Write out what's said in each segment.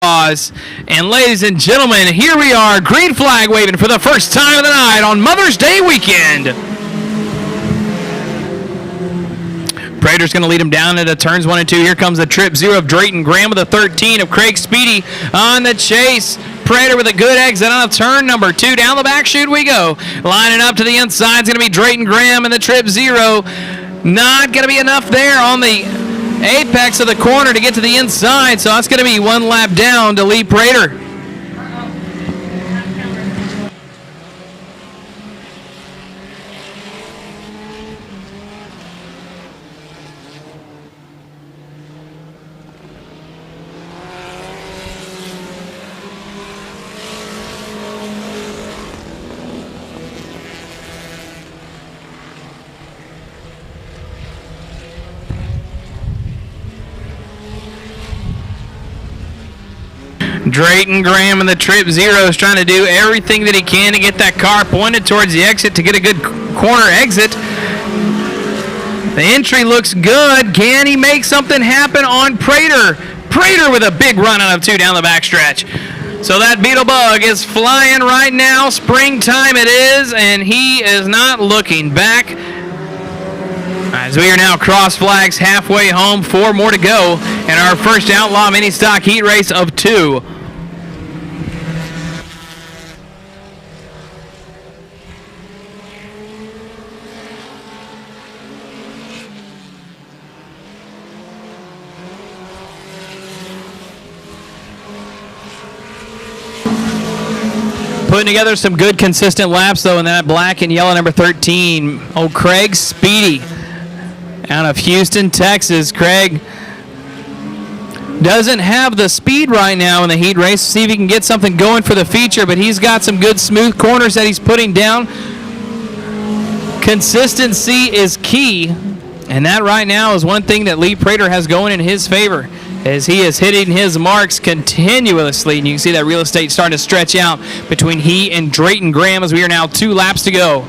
And ladies and gentlemen, here we are, green flag waving for the first time of the night on Mother's Day weekend. Prater's going to lead him down into turns 1 and 2. Here comes the trip 0 of Drayton Graham with a 13 of Craig Speedy on the chase. Prater with a good exit on a turn number 2. Down the back chute we go. Lining up to the inside is going to be Drayton Graham in the trip 0. Not going to be enough there on the apex of the corner to get to the inside, so that's going to be one lap down to Lee Prater. Drayton Graham in the trip 0 is trying to do everything that he can to get that car pointed towards the exit to get a good corner exit. The entry looks good. Can he make something happen on Prater? Prater with a big run out of 2 down the backstretch. So that Beetle Bug is flying right now. Springtime it is, and he is not looking back. As we are now cross flags halfway home, 4 more to go in our first Outlaw Mini Stock Heat Race of 2. Putting together some good consistent laps though in that black and yellow number 13. Old Craig Speedy out of Houston, Texas. Craig doesn't have the speed right now in the heat race. See if he can get something going for the feature, but he's got some good smooth corners that he's putting down. Consistency is key, and that right now is one thing that Lee Prater has going in his favor, as he is hitting his marks continuously, and you can see that real estate starting to stretch out between he and Drayton Graham as we are now 2 laps to go.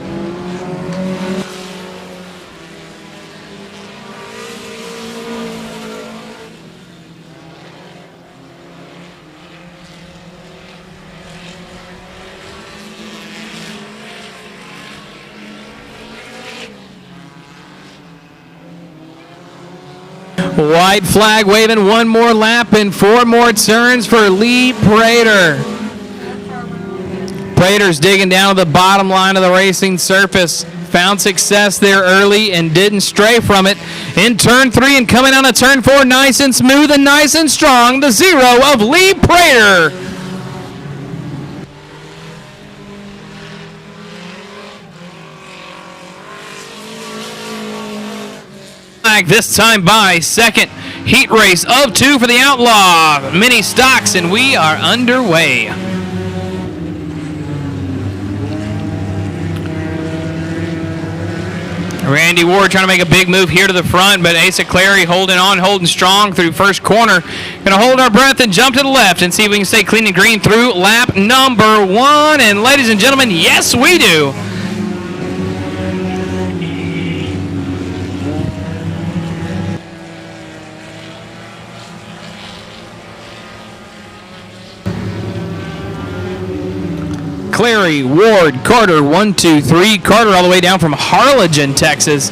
White flag waving, 1 more lap and 4 more turns for Lee Prater. Prater's digging down to the bottom line of the racing surface. Found success there early and didn't stray from it. In turn 3 and coming on to turn 4, nice and smooth and nice and strong, the 0 of Lee Prater. This time by second heat race of 2 for the Outlaw Mini Stocks, and we are underway. Randy Ward trying to make a big move here to the front, but Asa Clary holding on, holding strong through first corner. Going to hold our breath and jump to the left and see if we can stay clean and green through lap number 1. And ladies and gentlemen, yes we do. Clary, Ward, Carter, 1, 2, 3. Carter all the way down from Harlingen, Texas.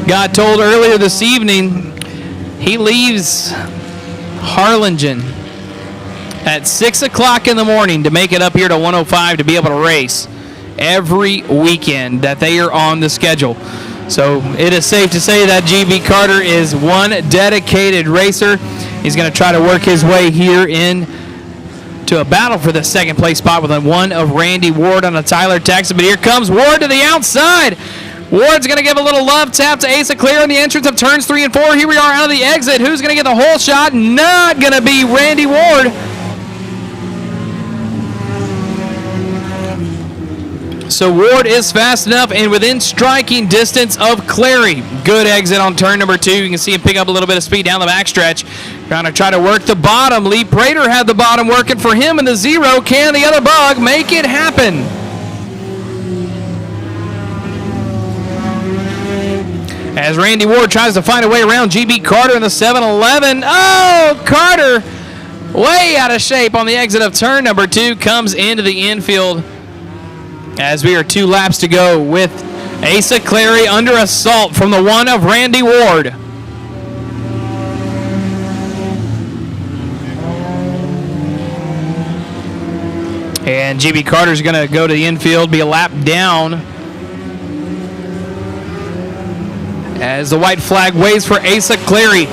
Got told earlier this evening he leaves Harlingen at 6 o'clock in the morning to make it up here to 105 to be able to race every weekend that they are on the schedule. So it is safe to say that GB Carter is one dedicated racer. He's going to try to work his way here in to a battle for the second place spot with a 1 of Randy Ward on a Tyler Texas. But here comes Ward to the outside. Ward's going to give a little love tap to Asa Clear in the entrance of turns 3 and 4. Here we are out of the exit. Who's going to get the whole shot? Not going to be Randy Ward. So Ward is fast enough and within striking distance of Clary. Good exit on turn number 2. You can see him pick up a little bit of speed down the backstretch. Trying to try to work the bottom. Lee Prater had the bottom working for him in the 0. Can the other bug make it happen? as Randy Ward tries to find a way around GB Carter in the 7-Eleven. Oh, Carter way out of shape on the exit of turn number 2, comes into the infield as we are 2 laps to go with Asa Clary under assault from the 1 of Randy Ward. And GB Carter's going to go to the infield, be a lap down as the white flag waves for Asa Clary.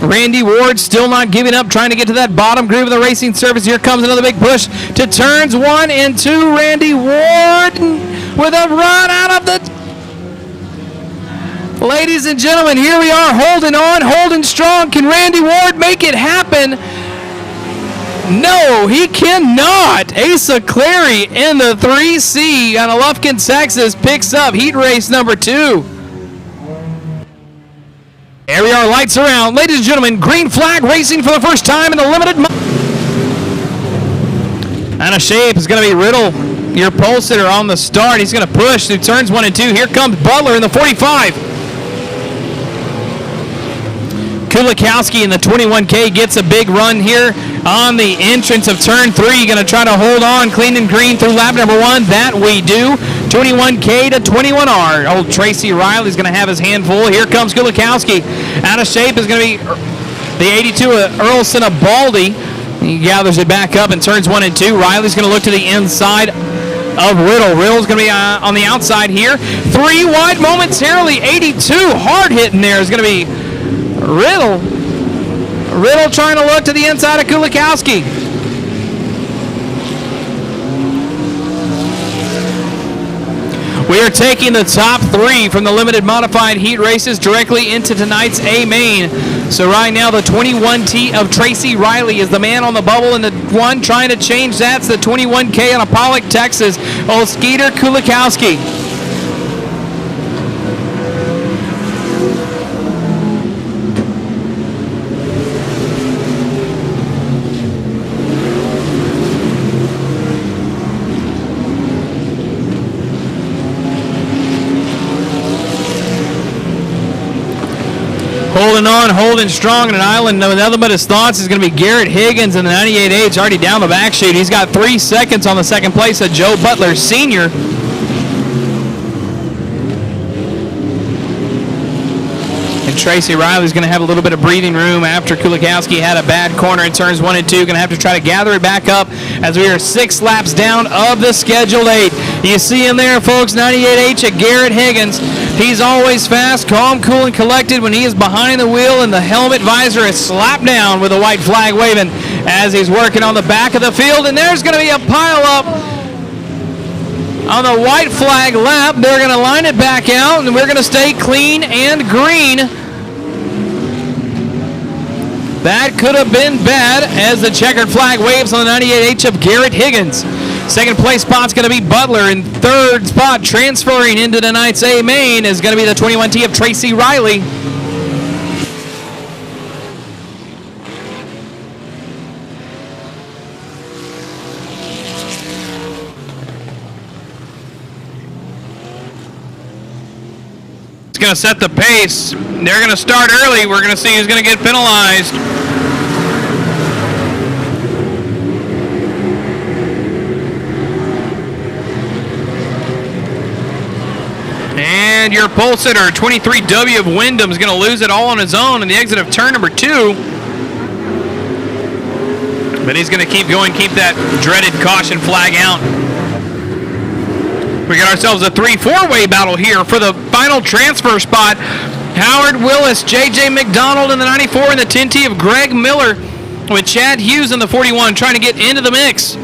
Randy Ward still not giving up, trying to get to that bottom groove of the racing surface. Here comes another big push to turns 1 and 2. Randy Ward with a run out of the... Ladies and gentlemen, here we are, holding on, holding strong. Can Randy Ward make it happen? No, he cannot. Asa Clary in the 3C on Lufkin, Texas picks up heat race number 2. There we are, lights around. Ladies and gentlemen, green flag racing for the first time in the limited... Out of shape is going to be Riddle, your pole sitter on the start. He's going to push through turns 1 and 2. Here comes Butler in the 45. Kulikowski in the 21K gets a big run here on the entrance of turn 3. Going to try to hold on clean and green through lap number 1. That we do. 21K to 21R. Old Tracy Riley's going to have his hand full. Here comes Kulikowski. Out of shape is going to be the 82 Earl Sinabaldi. He gathers it back up in turns 1 and 2. Riley's going to look to the inside of Riddle. Riddle's going to be on the outside here. 3 wide momentarily. 82 hard hitting there is going to be Riddle. Riddle trying to look to the inside of Kulikowski. We are taking the top 3 from the limited modified heat races directly into tonight's A main. So right now the 21T of Tracy Riley is the man on the bubble, and the one trying to change that's the 21K on Pollock, Texas. Old Skeeter Kulikowski. Holding on, holding strong in an island. Nothing but his thoughts is going to be Garrett Higgins in the 98H, already down the back chute. He's got 3 seconds on the second place of Joe Butler Sr. And Tracy Riley's going to have a little bit of breathing room after Kulikowski had a bad corner in turns 1 and 2. Going to have to try to gather it back up as we are 6 laps down of the scheduled 8. You see him there, folks, 98H at Garrett Higgins. He's always fast, calm, cool, and collected when he is behind the wheel, and the helmet visor is slapped down with a white flag waving as he's working on the back of the field. And there's going to be a pile up on the white flag lap. They're going to line it back out, and we're going to stay clean and green. That could have been bad as the checkered flag waves on the 98H of Garrett Higgins. Second place spot's going to be Butler, and third spot transferring into tonight's A main is going to be the 21T of Tracy Riley. It's going to set the pace. They're going to start early. We're going to see who's going to get penalized. And your pole sitter, 23W of Wyndham, is going to lose it all on his own in the exit of turn number 2. But he's going to keep going, keep that dreaded caution flag out. We got ourselves a 3-4-way battle here for the final transfer spot. Howard Willis, J.J. McDonald in the 94, and the 10T of Greg Miller with Chad Hughes in the 41 trying to get into the mix.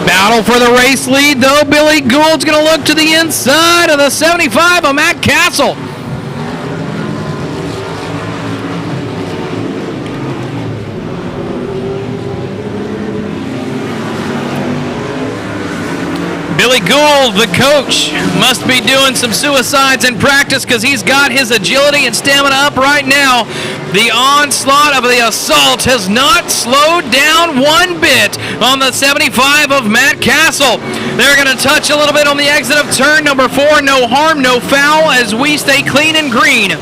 Battle for the race lead, though. Billy Gould's going to look to the inside of the 75 of Matt Castle. Billy Billy Gould, the coach, must be doing some suicides in practice because he's got his agility and stamina up right now. The onslaught of the assault has not slowed down one bit on the 75 of Matt Castle. They're going to touch a little bit on the exit of turn number 4. No harm, no foul as we stay clean and green.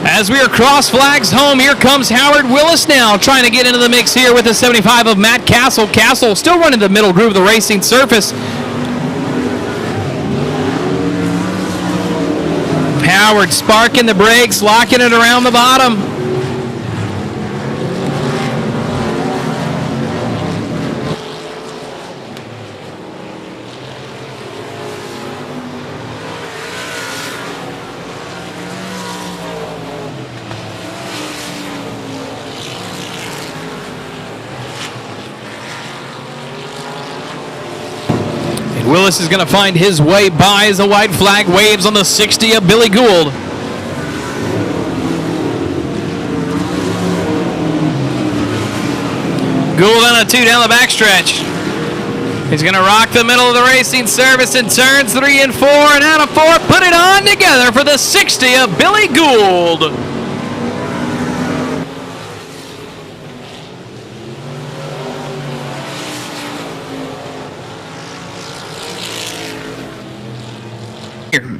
As we are cross flags home, here comes Howard Willis now, trying to get into the mix here with the 75 of Matt Castle. Castle still running the middle groove of the racing surface. Howard sparking the brakes, locking it around the bottom. Willis is going to find his way by as the white flag waves on the 60 of Billy Gould. Gould on a 2 down the backstretch. He's going to rock the middle of the racing service in turns 3 and 4, and out of 4, put it on together for the 60 of Billy Gould.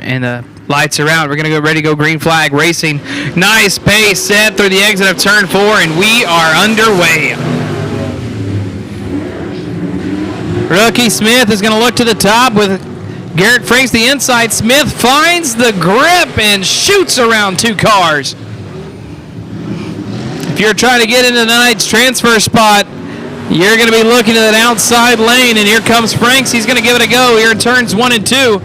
And the lights are out. We're going to go ready to go green flag racing. Nice pace set through the exit of turn 4, and we are underway. Rookie Smith is going to look to the top with Garrett Franks the inside. Smith finds the grip and shoots around 2 cars. If you're trying to get into tonight's transfer spot, you're going to be looking at that outside lane, and here comes Franks. He's going to give it a go here in turns 1 and 2.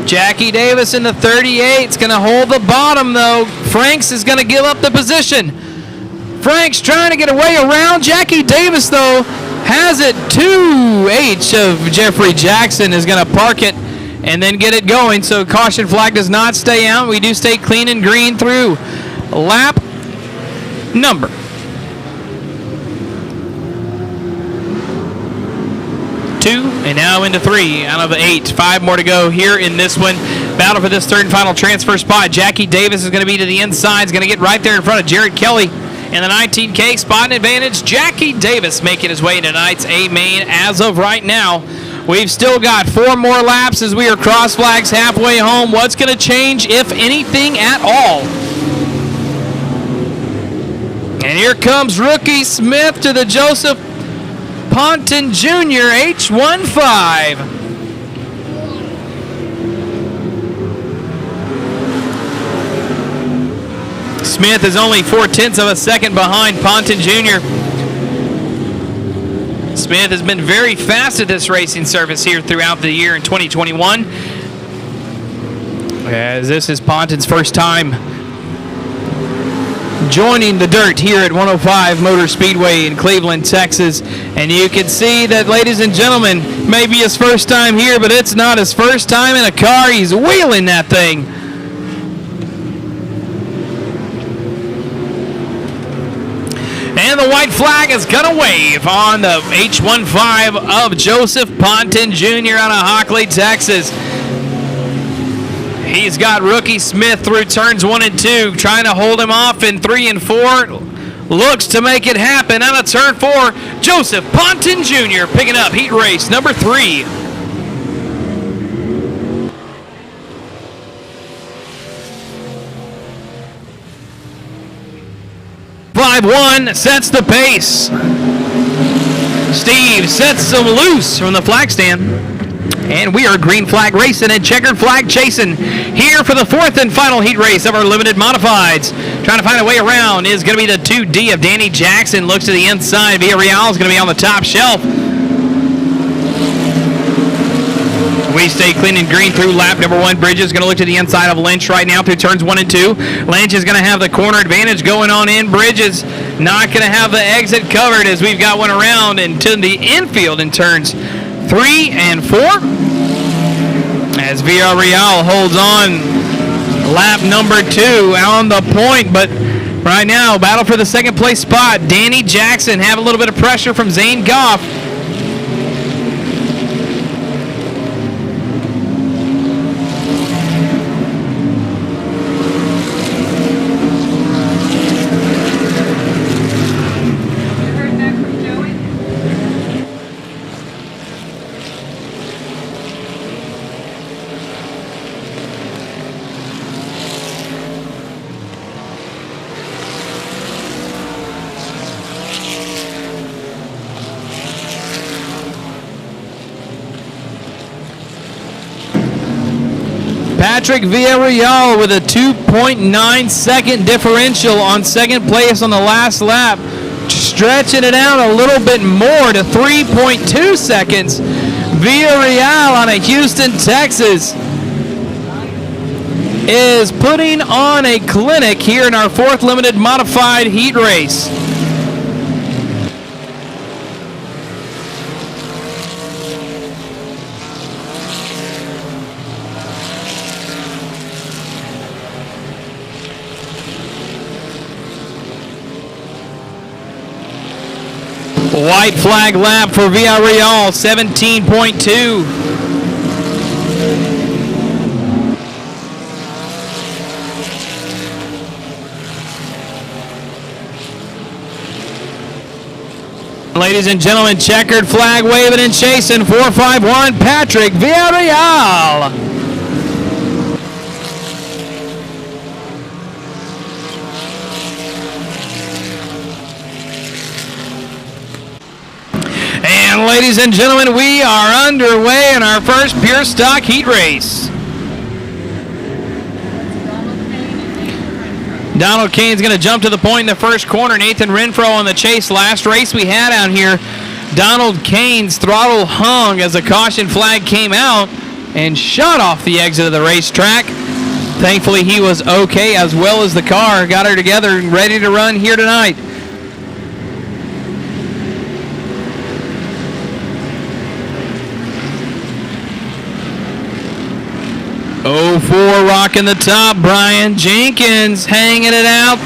Jackie Davis in the 38 is going to hold the bottom, though. Franks is going to give up the position. Franks trying to get away around. Jackie Davis, though, has it. 2H of Jeffrey Jackson is going to park it and then get it going. So caution flag does not stay out. We do stay clean and green through lap number 2, and now into 3 out of 8. 5 more to go here in this one. Battle for this third and final transfer spot. Jackie Davis is going to be to the inside. Is going to get right there in front of Jared Kelly in the 19K spot advantage. Jackie Davis making his way into tonight's A main as of right now. We've still got 4 more laps as we are cross flags halfway home. What's going to change, if anything at all? And here comes Rookie Smith to the Joseph Ponton Jr. H15. Smith is only 0.4 of a second behind Ponton Jr. Smith has been very fast at this racing surface here throughout the year in 2021. As this is Ponton's first time joining the dirt here at 105 Motor Speedway in Cleveland, Texas. And you can see that, ladies and gentlemen, maybe his first time here, but it's not his first time in a car. He's wheeling that thing. And the white flag is going to wave on the H15 of Joseph Ponton Jr. out of Hockley, Texas. He's got Rookie Smith through turns 1 and 2, trying to hold him off in 3 and 4. Looks to make it happen. Out of turn 4, Joseph Ponton Jr. picking up heat race number 3. One sets the pace. Steve sets them loose from the flag stand. And we are green flag racing and checkered flag chasing here for the 4th and final heat race of our limited modifieds. Trying to find a way around is going to be the 2D of Danny Jackson. Looks to the inside. Villarreal is going to be on the top shelf. We stay clean and green through lap number 1. Bridges is going to look to the inside of Lynch right now through turns 1 and 2. Lynch is going to have the corner advantage going on in. Bridges not going to have the exit covered as we've got one around into the infield in turns 3 and 4. As Villarreal holds on lap number 2 on the point, but Right now, battle for the second place spot. Danny Jackson have a little bit of pressure from Zane Goff. Patrick Villarreal with a 2.9 second differential on second place on the last lap, stretching it out a little bit more to 3.2 seconds. Villarreal out of Houston, Texas is putting on a clinic here in our 4th limited modified heat race. White flag lap for Villarreal, 17.2. Ladies and gentlemen, checkered flag waving and chasing, 451 Patrick Villarreal. And ladies and gentlemen, we are underway in our first pure stock heat race. Donald Kane's going to jump to the point in the first corner. Nathan Renfro on the chase. Last race we had out here, Donald Kane's throttle hung as a caution flag came out and shot off the exit of the racetrack. Thankfully, he was okay, as well as the car. Got her together and ready to run here tonight. Oh, 04 rocking the top. Brian Jenkins hanging it out.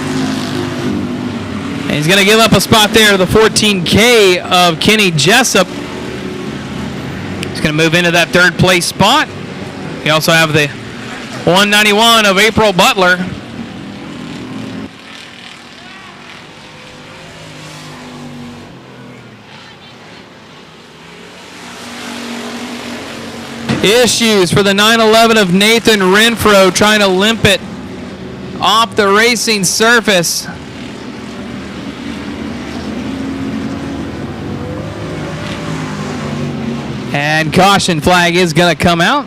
And he's going to give up a spot there to the 14K of Kenny Jessup. He's going to move into that 3rd place spot. We also have the 191 of April Butler. Issues for the 911 of Nathan Renfro, trying to limp it off the racing surface. And caution flag is going to come out.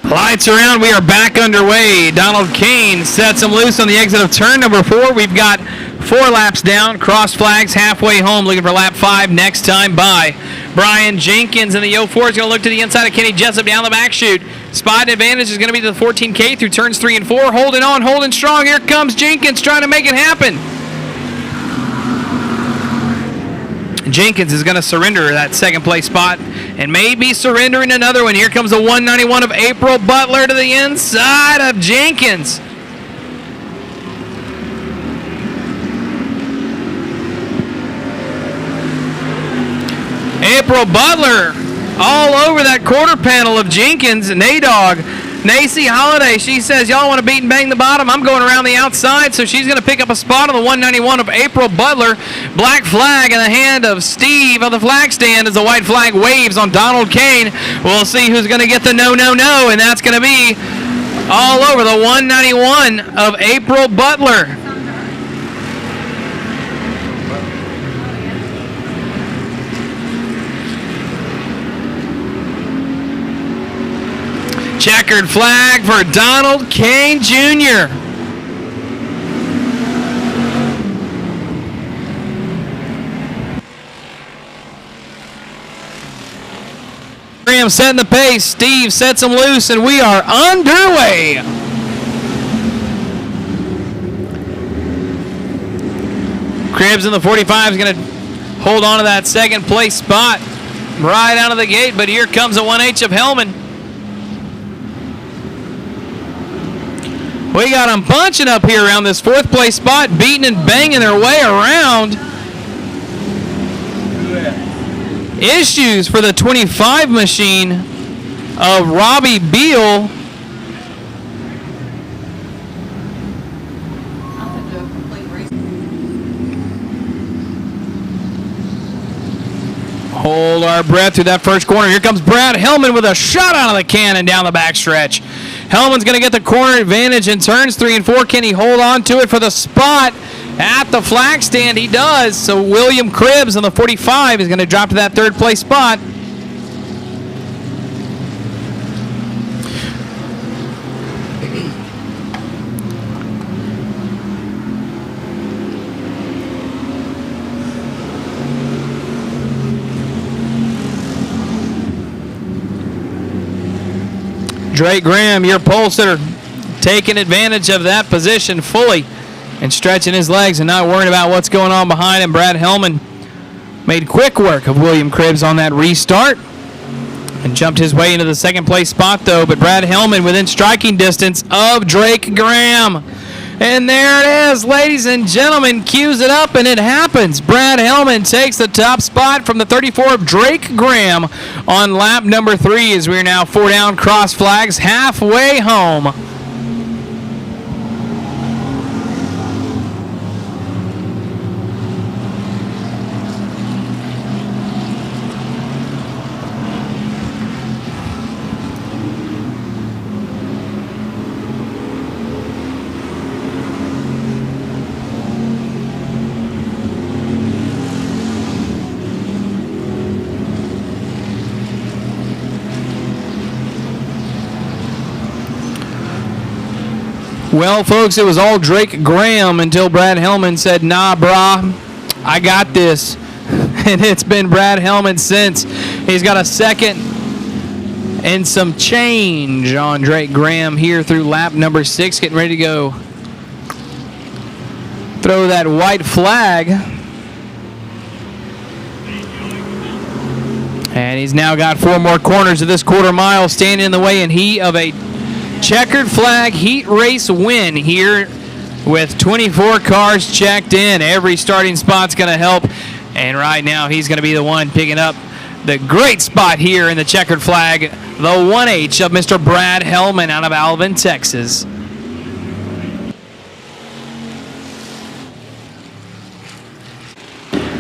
Lights are on. We are back underway. Donald Kane sets him loose on the exit of turn number 4. We've got 4 laps down. Cross flags halfway home, looking for lap 5 next time by. Brian Jenkins in the 04 is going to look to the inside of Kenny Jessup down the back chute. Spot advantage is going to be to the 14K through turns 3 and 4. Holding on, holding strong. Here comes Jenkins trying to make it happen. Jenkins is going to surrender that 2nd place spot and maybe surrendering another one. Here comes the 191 of April Butler to the inside of Jenkins. April Butler all over that quarter panel of Jenkins. Nadog, Nacy Holiday, she says, y'all want to beat and bang the bottom? I'm going around the outside, so she's going to pick up a spot on the 191 of April Butler. Black flag in the hand of Steve of the flag stand as the white flag waves on Donald Kane. We'll see who's going to get the no, and that's going to be all over the 191 of April Butler. Checkered flag for Donald Kane Jr. Graham setting the pace. Steve sets him loose, and we are underway. Cribbs in the 45 is going to hold on to that 2nd place spot right out of the gate, but here comes a 1H of Hellman. We got them bunching up here around this 4th place spot, beating and banging their way around. Issues for the 25 machine of Robbie Beal. Hold our breath through that first corner. Here comes Brad Hellman with a shot out of the cannon down the backstretch. Hellman's going to get the corner advantage in turns 3 and 4. Can he hold on to it for the spot at the flag stand? He does. So William Cribbs on the 45 is going to drop to that 3rd place spot. Drake Graham, your pole sitter, taking advantage of that position fully and stretching his legs and not worrying about what's going on behind him. Brad Hellman made quick work of William Cribbs on that restart and jumped his way into the 2nd place spot, though. But Brad Hellman within striking distance of Drake Graham. And there it is, ladies and gentlemen, cues it up, and it happens. Brad Hellman takes the top spot from the 34 of Drake Graham on lap number 3 as we're now 4 down, cross flags, halfway home. Well, folks, it was all Drake Graham until Brad Hellman said, nah, brah, I got this. And it's been Brad Hellman since. He's got a 2nd and some change on Drake Graham here through lap number 6, getting ready to go throw that white flag. And he's now got 4 more corners of this quarter mile standing in the way in heat of a checkered flag heat race win here with 24 cars checked in. Every starting spot's going to help, and right now he's going to be the one picking up the great spot here in the checkered flag, the 1H of Mr. Brad Hellman out of Alvin, Texas.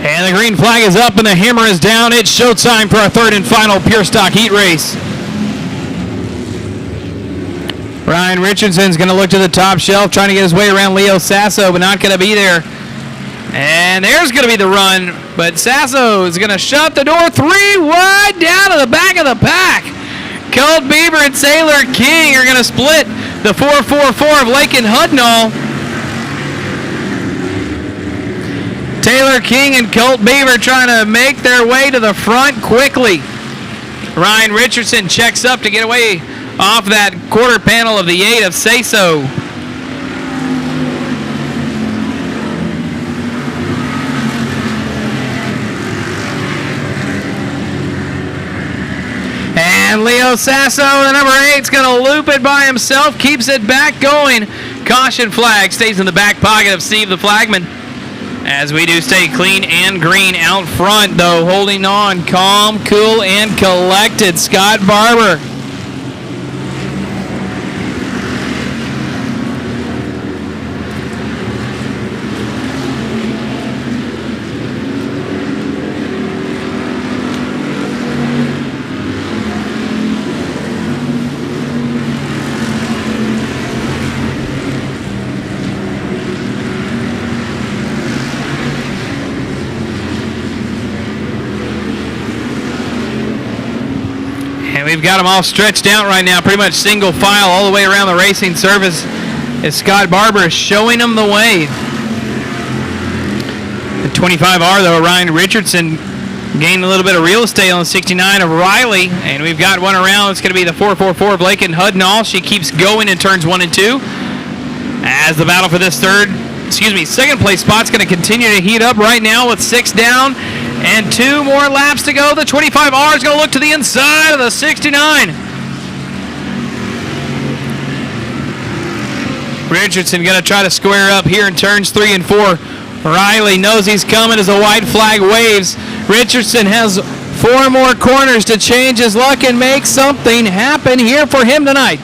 And the green flag is up and the hammer is down. It's showtime for our 3rd and final pure stock heat race. Ryan Richardson's going to look to the top shelf, trying to get his way around Leo Sasso, but not going to be there. And there's going to be the run, but Sasso is going to shut the door 3 wide down to the back of the pack. Colt Beaver and Taylor King are going to split the 444 of Lake and Hudnall. Taylor King and Colt Beaver trying to make their way to the front quickly. Ryan Richardson checks up to get away off that quarter panel of the 8 of Sasso. And Leo Sasso, the number 8, is going to loop it by himself, keeps it back going. Caution flag stays in the back pocket of Steve the Flagman. As we do stay clean and green out front, though, holding on, calm, cool, and collected, Scott Barber. We've got them all stretched out right now, pretty much single file all the way around the racing surface as Scott Barber is showing them the way. The 25R, though, Ryan Richardson gained a little bit of real estate on the 69 of Riley, and we've got one around. It's going to be the 444 of Blake and Hudnall. She keeps going in turns 1 and 2 as the battle for this second place spot's going to continue to heat up right now with 6 down. And 2 more laps to go. The 25R is going to look to the inside of the 69. Richardson going to try to square up here in turns 3 and 4. Riley knows he's coming as the white flag waves. Richardson has 4 more corners to change his luck and make something happen here for him tonight.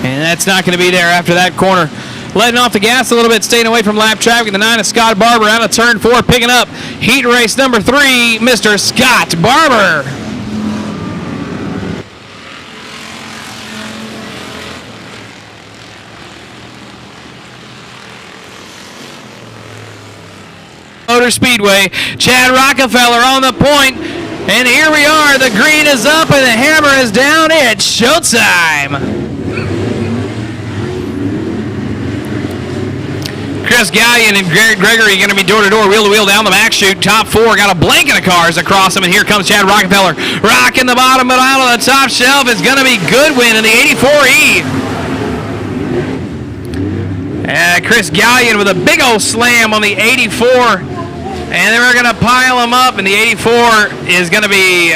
And that's not going to be there after that corner. Letting off the gas a little bit, staying away from lap traffic. The 9 of Scott Barber out of turn 4, picking up heat race number 3, Mr. Scott Barber. Motor Speedway, Chad Rockefeller on the point, and here we are. The green is up and the hammer is down. It's showtime. Chris Gallion and Gregory going to be door-to-door, wheel-to-wheel down the back chute. Top 4 got a blanket of cars across them, and here comes Chad Rockefeller. Rocking the bottom, but out of the top shelf is going to be Goodwin in the 84E. Chris Gallion with a big old slam on the 84, and then we're going to pile them up, and the 84 is going to be...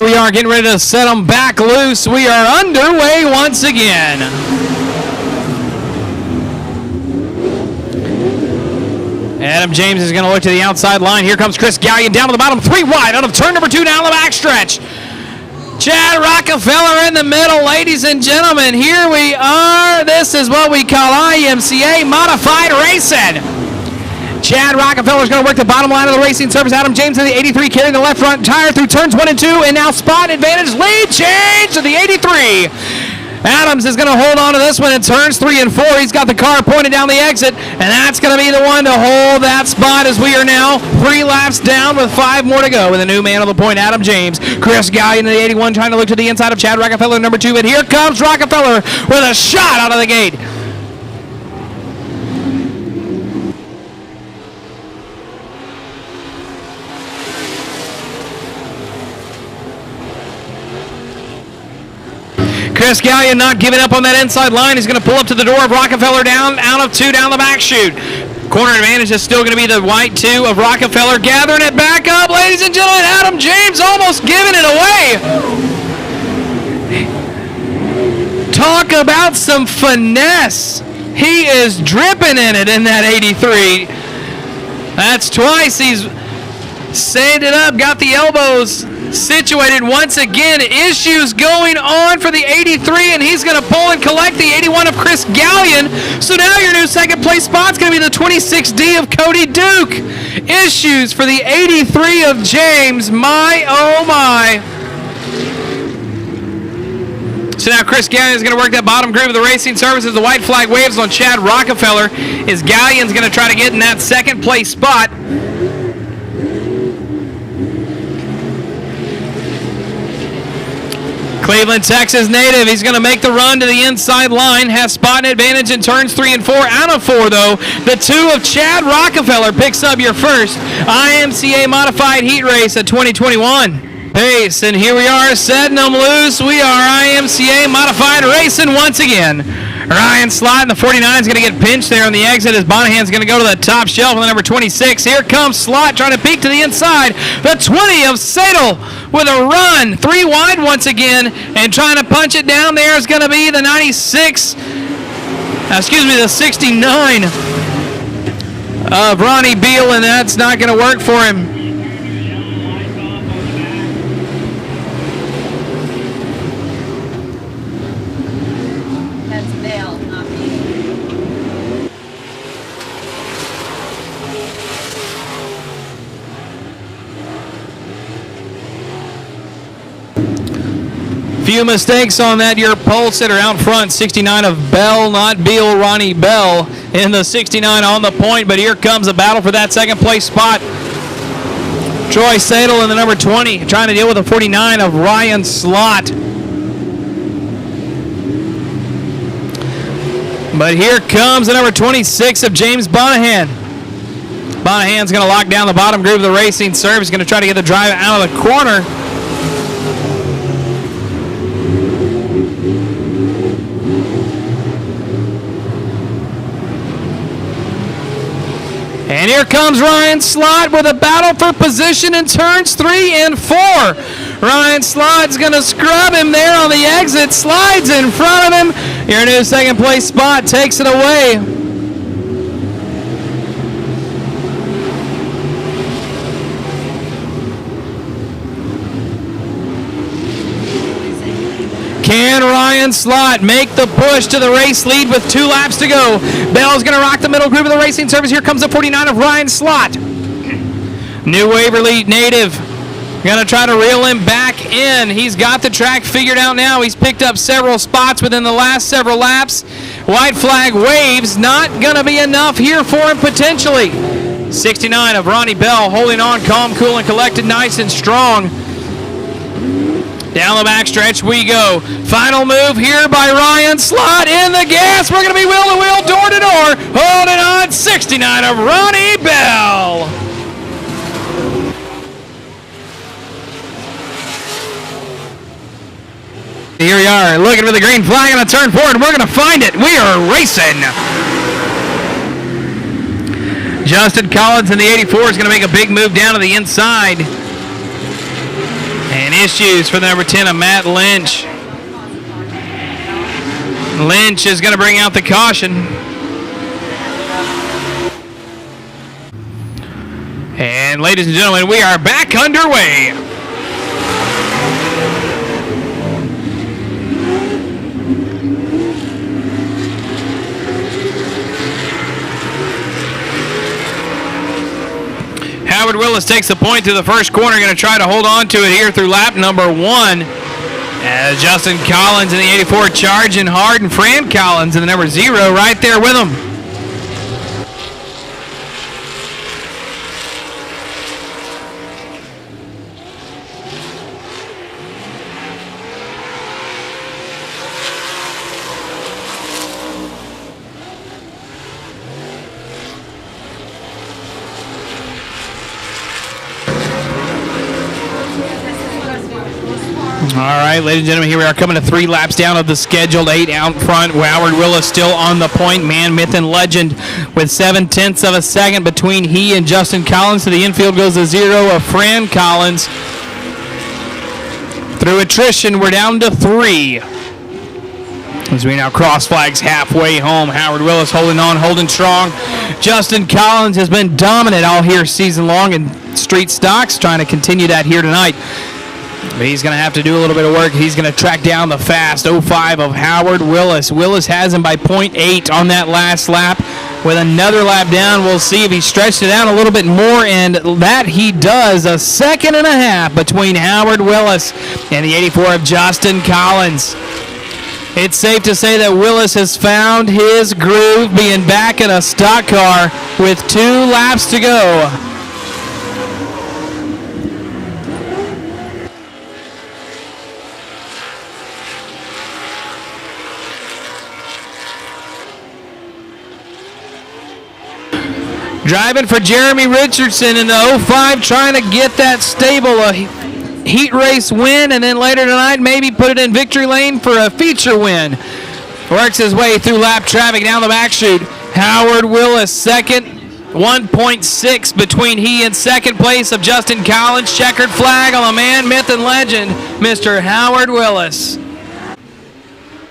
We are getting ready to set them back loose. We are underway once again. Adam James is going to look to the outside line. Here comes Chris Gallion down to the bottom, 3 wide out of turn number 2 down the backstretch. Chad Rockefeller in the middle, ladies and gentlemen. Here we are. This is what we call IMCA modified racing. Chad Rockefeller is going to work the bottom line of the racing surface. Adam James in the 83 carrying the left front tire through turns 1 and 2, and now spot advantage lead change to the 83. Adams is going to hold on to this one in turns 3 and 4. He's got the car pointed down the exit, and that's going to be the one to hold that spot as we are now 3 laps down with 5 more to go with a new man on the point, Adam James. Chris Gallion in the 81 trying to look to the inside of Chad Rockefeller, number 2, and here comes Rockefeller with a shot out of the gate. Chris Gallion not giving up on that inside line. He's going to pull up to the door of Rockefeller down, out of 2 down the back chute. Corner advantage is still going to be the white 2 of Rockefeller. Gathering it back up, ladies and gentlemen. Adam James almost giving it away. Talk about some finesse. He is dripping in it in that 83. That's twice he's saved it up, got the elbows situated once again. Issues going on for the 83, and he's going to pull and collect the 81 of Chris Gallion. So now your new second place spot's going to be the 26D of Cody Duke. Issues for the 83 of James. My, oh my. So now Chris Gallion is going to work that bottom groove of the racing surfaces. The white flag waves on Chad Rockefeller. Is Gallion's going to try to get in that second place spot. Cleveland, Texas native. He's going to make the run to the inside line. Has spot advantage in turns 3 and 4. Out of 4, though, the 2 of Chad Rockefeller picks up your first IMCA modified heat race of 2021. Pace, and here we are setting them loose. We are IMCA modified racing once again. Ryan Slott in the 49 is going to get pinched there on the exit as Bonahan's going to go to the top shelf on the number 26. Here comes Slott trying to peek to the inside. The 20 of Sadel with a run. 3 wide once again, and trying to punch it down there is going to be the 96, the 69 of Ronnie Beal, and that's not going to work for him. Few mistakes on that. Your pole sitter out front, 69 of Bell, not Beal, Ronnie Bell in the 69 on the point, but here comes a battle for that second place spot. Troy Sadel in the number 20 trying to deal with the 49 of Ryan Slott. But here comes the number 26 of James Bonahan. Bonahan's going to lock down the bottom groove of the racing serve. He's going to try to get the drive out of the corner. And here comes Ryan Slott with a battle for position in turns 3 and 4. Ryan Slott's going to scrub him there on the exit, slides in front of him. Your new second place spot takes it away. Can Ryan Slott make the push to the race lead with 2 laps to go? Bell's going to rock the middle group of the racing service. Here comes the 49 of Ryan Slott. New Waverly native. Going to try to reel him back in. He's got the track figured out now. He's picked up several spots within the last several laps. White flag waves. Not going to be enough here for him potentially. 69 of Ronnie Bell holding on calm, cool, and collected, nice and strong. Down the backstretch we go. Final move here by Ryan Slott in the gas. We're going to be wheel to wheel, door to door. Holding on, 69 of Ronnie Bell. Here we are, looking for the green flag on a turn forward. We're going to find it. We are racing. Justin Collins in the 84 is going to make a big move down to the inside. And issues for the number 10 of Matt Lynch. Lynch is going to bring out the caution. And ladies and gentlemen, we are back underway. Howard Willis takes the point to the first corner, going to try to hold on to it here through lap number 1. As Justin Collins in the 84 charging hard, and Fran Collins in the number 0 right there with him. All right, ladies and gentlemen, here we are coming to 3 laps down of the scheduled 8 out front. Howard Willis still on the point. Man, myth, and legend with 7/10 of a second between he and Justin Collins. To the infield goes the 0 of Fran Collins. Through attrition, we're down to 3. As we now cross flags halfway home. Howard Willis holding on, holding strong. Justin Collins has been dominant all here season long in street stocks, trying to continue that here tonight. But he's going to have to do a little bit of work. He's going to track down the fast 05 of Howard Willis. Willis has him by 0.8 on that last lap. With another lap down, we'll see if he stretched it out a little bit more, and that he does. A second and a half between Howard Willis and the 84 of Justin Collins. It's safe to say that Willis has found his groove, being back in a stock car with 2 laps to go. Driving for Jeremy Richardson in the 05, trying to get that stable a heat race win, and then later tonight maybe put it in victory lane for a feature win. Works his way through lap traffic down the back chute. Howard Willis second, 1.6 between he and second place of Justin Collins. Checkered flag on the man, myth, and legend, Mr. Howard Willis.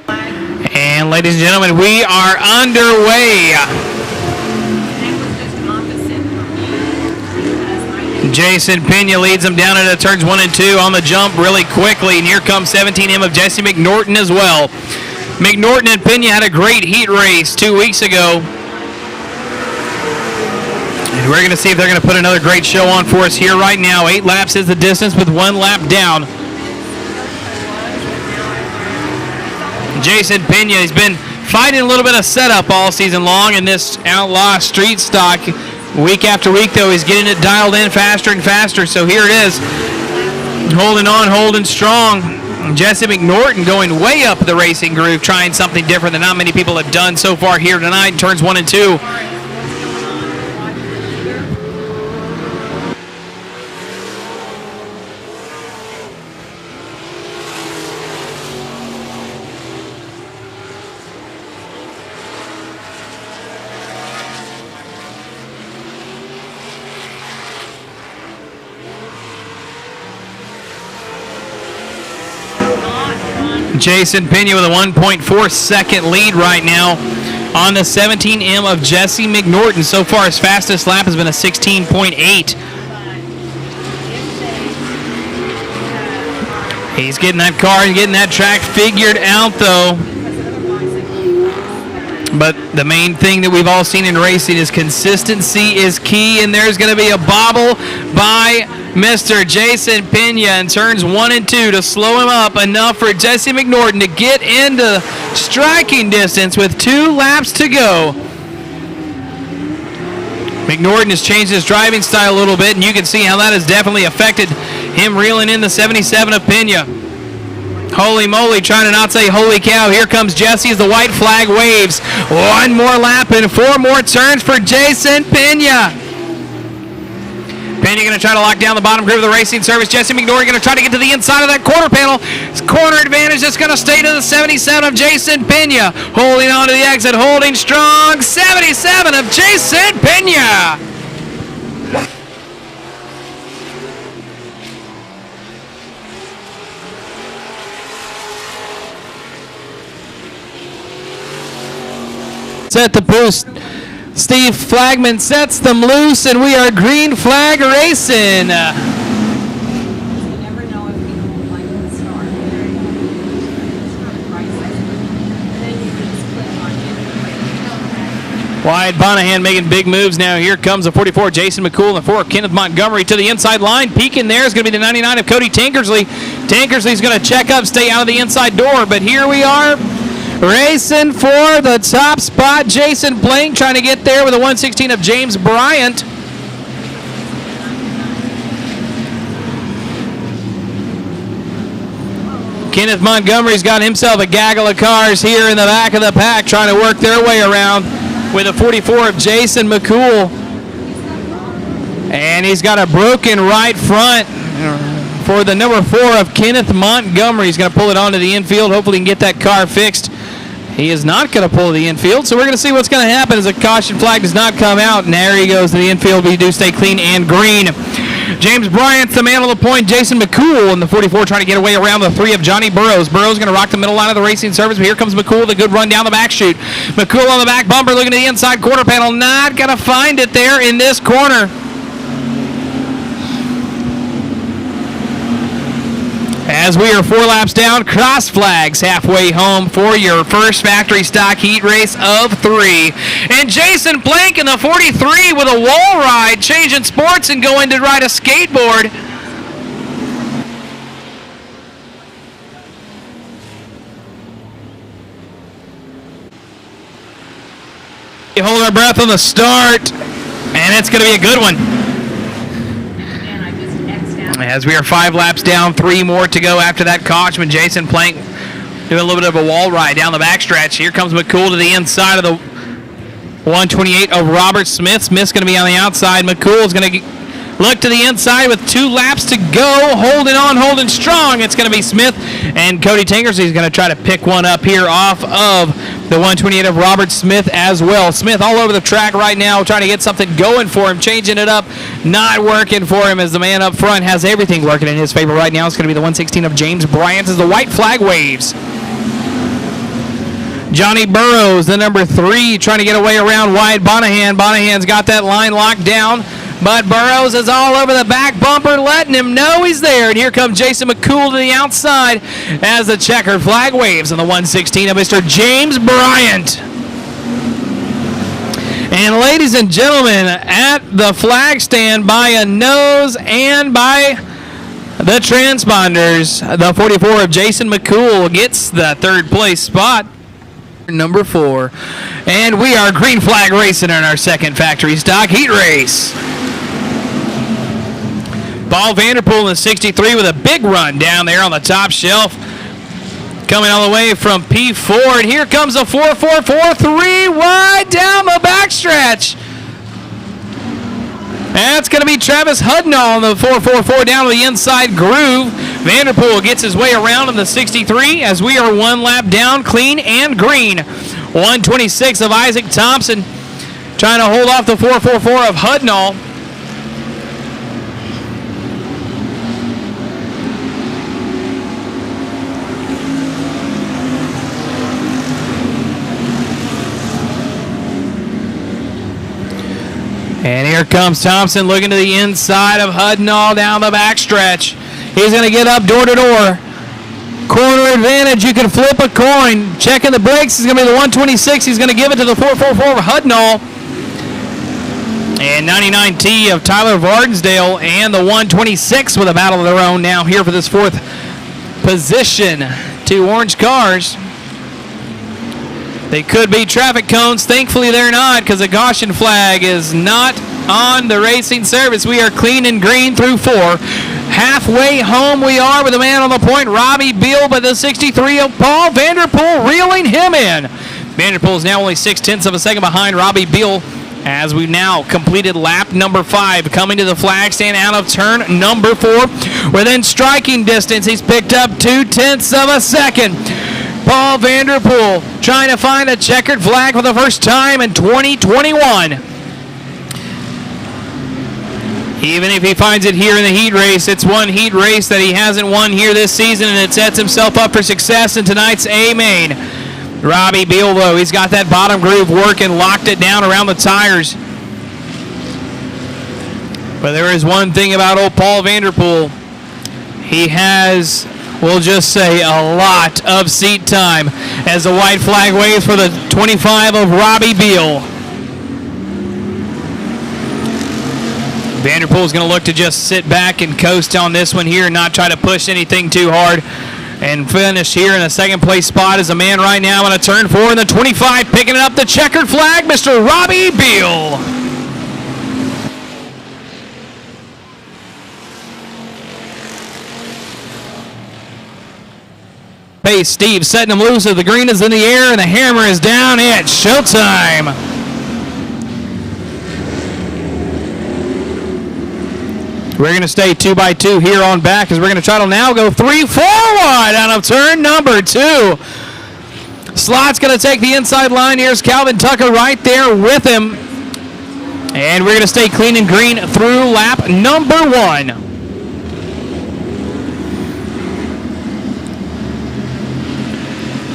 And ladies and gentlemen, we are underway. Jason Pena leads them down into turns 1 and 2 on the jump really quickly. And here comes 17M of Jesse McNorton as well. McNorton and Pena had a great heat race 2 weeks ago. And we're going to see if they're going to put another great show on for us here right now. 8 laps is the distance with 1 lap down. Jason Pena has been fighting a little bit of setup all season long in this outlaw street stock. Week after week, though, he's getting it dialed in faster and faster. So here it is. Holding on, holding strong. Jesse McNorton going way up the racing groove, trying something different that not many people have done so far here tonight in turns 1 and 2. Jason Pena with a 1.4 second lead right now on the 17M of Jesse McNorton. So far, his fastest lap has been a 16.8. He's getting that car and getting that track figured out, though. But the main thing that we've all seen in racing is consistency is key, and there's going to be a bobble by Mr. Jason Pena in turns 1 and 2 to slow him up enough for Jesse McNorton to get into striking distance with 2 laps to go. McNorton has changed his driving style a little bit, and you can see how that has definitely affected him reeling in the 77 of Pena. Holy moly, trying to not say holy cow. Here comes Jesse as the white flag waves. 1 more lap and 4 more turns for Jason Pena. Pena going to try to lock down the bottom group of the racing service. Jesse McNorton going to try to get to the inside of that quarter panel. His corner advantage is going to stay to the 77 of Jason Pena. Holding on to the exit, holding strong. 77 of Jason Pena. Set the boost. Steve Flagman sets them loose, and we are green flag racing. Wyatt Bonahan making big moves now. Here comes the 44, Jason McCool, and the 4, Kenneth Montgomery to the inside line. Peeking there is going to be the 99 of Cody Tankersley. Tankersley's going to check up, stay out of the inside door, but here we are. Racing for the top spot. Jason Blank trying to get there with a 116 of James Bryant. Kenneth Montgomery's got himself a gaggle of cars here in the back of the pack trying to work their way around with a 44 of Jason McCool. And he's got a broken right front for the number 4 of Kenneth Montgomery. He's going to pull it onto the infield. Hopefully he can get that car fixed. He is not going to pull the infield, so we're going to see what's going to happen as a caution flag does not come out. And there he goes to the infield. We do stay clean and green. James Bryant's the man on the point. Jason McCool in the 44 trying to get away around the 3 of Johnny Burrows. Burrows going to rock the middle line of the racing service, but here comes McCool with a good run down the back chute. McCool on the back bumper looking at the inside quarter panel. Not going to find it there in this corner. As we are 4 laps down, cross flags halfway home for your first factory stock heat race of 3. And Jason Blank in the 43 with a wall ride, changing sports and going to ride a skateboard. You hold our breath on the start, and it's going to be a good one. As we are 5 laps down, 3 more to go after that caution. Jason Plank doing a little bit of a wall ride down the backstretch. Here comes McCool to the inside of the 128 of Robert Smith. Smith's going to be on the outside. McCool's going to look to the inside with 2 laps to go. Holding on, holding strong. It's going to be Smith. And Cody Tankersley is going to try to pick one up here off of the 128 of Robert Smith as well. Smith all over the track right now trying to get something going for him, changing it up. Not working for him as the man up front has everything working in his favor right now. It's going to be the 116 of James Bryant as the white flag waves. Johnny Burrows, the number 3, trying to get away around Wyatt Bonahan. Bonahan's got that line locked down, but Burrows is all over the back bumper, letting him know he's there. And here comes Jason McCool to the outside as the checkered flag waves on the 116 of Mr. James Bryant. And ladies and gentlemen, at the flag stand by a nose and by the transponders, the 44 of Jason McCool gets the 3rd place spot. Number 4. And we are green flag racing in our second factory stock heat race. Paul Vanderpool in the 63 with a big run down there on the top shelf. Coming all the way from P4. And here comes a 4-4-4-3 wide down the backstretch. That's going to be Travis Hudnall on the 4-4-4 down to the inside groove. Vanderpool gets his way around in the 63 as we are 1 lap down, clean and green. 126 of Isaac Thompson trying to hold off the 4-4-4 of Hudnall. Here comes Thompson looking to the inside of Hudnall down the backstretch. He's going to get up door to door. Corner advantage. You can flip a coin. Checking the brakes is going to be the 126. He's going to give it to the 444 of Hudnall. And 99T of Tyler Vardensdale and the 126 with a battle of their own now here for this fourth position. Two orange cars. They could be traffic cones. Thankfully, they're not because the caution flag is not on the racing service. We are clean and green through four. Halfway home we are with a man on the point, Robbie Beal, by the 63 of Paul Vanderpool, reeling him in. Vanderpool is now only 0.6 of a second behind Robbie Beal as we've now completed lap number 5, coming to the flag stand out of turn number 4. Within striking distance, he's picked up 0.2 of a second. Paul Vanderpool trying to find a checkered flag for the first time in 2021. Even if he finds it here in the heat race, it's one heat race that he hasn't won here this season, and it sets himself up for success in tonight's A-Main. Robbie Beal, though, he's got that bottom groove working, locked it down around the tires. But there is one thing about old Paul Vanderpool. He has, we'll just say, a lot of seat time as the white flag waves for the 25 of Robbie Beal. Vanderpool's going to look to just sit back and coast on this one here and not try to push anything too hard. And finish here in a second place spot is a man right now on a turn 4 in the 25, picking up the checkered flag, Mr. Robbie Beal. Hey, Steve setting him loose as the green is in the air and the hammer is down. It's showtime. We're going to stay 2x2 here on back as we're going to try to now go 3 forward out of turn number 2. Slot's going to take the inside line. Here's Calvin Tucker right there with him. And we're going to stay clean and green through lap number 1.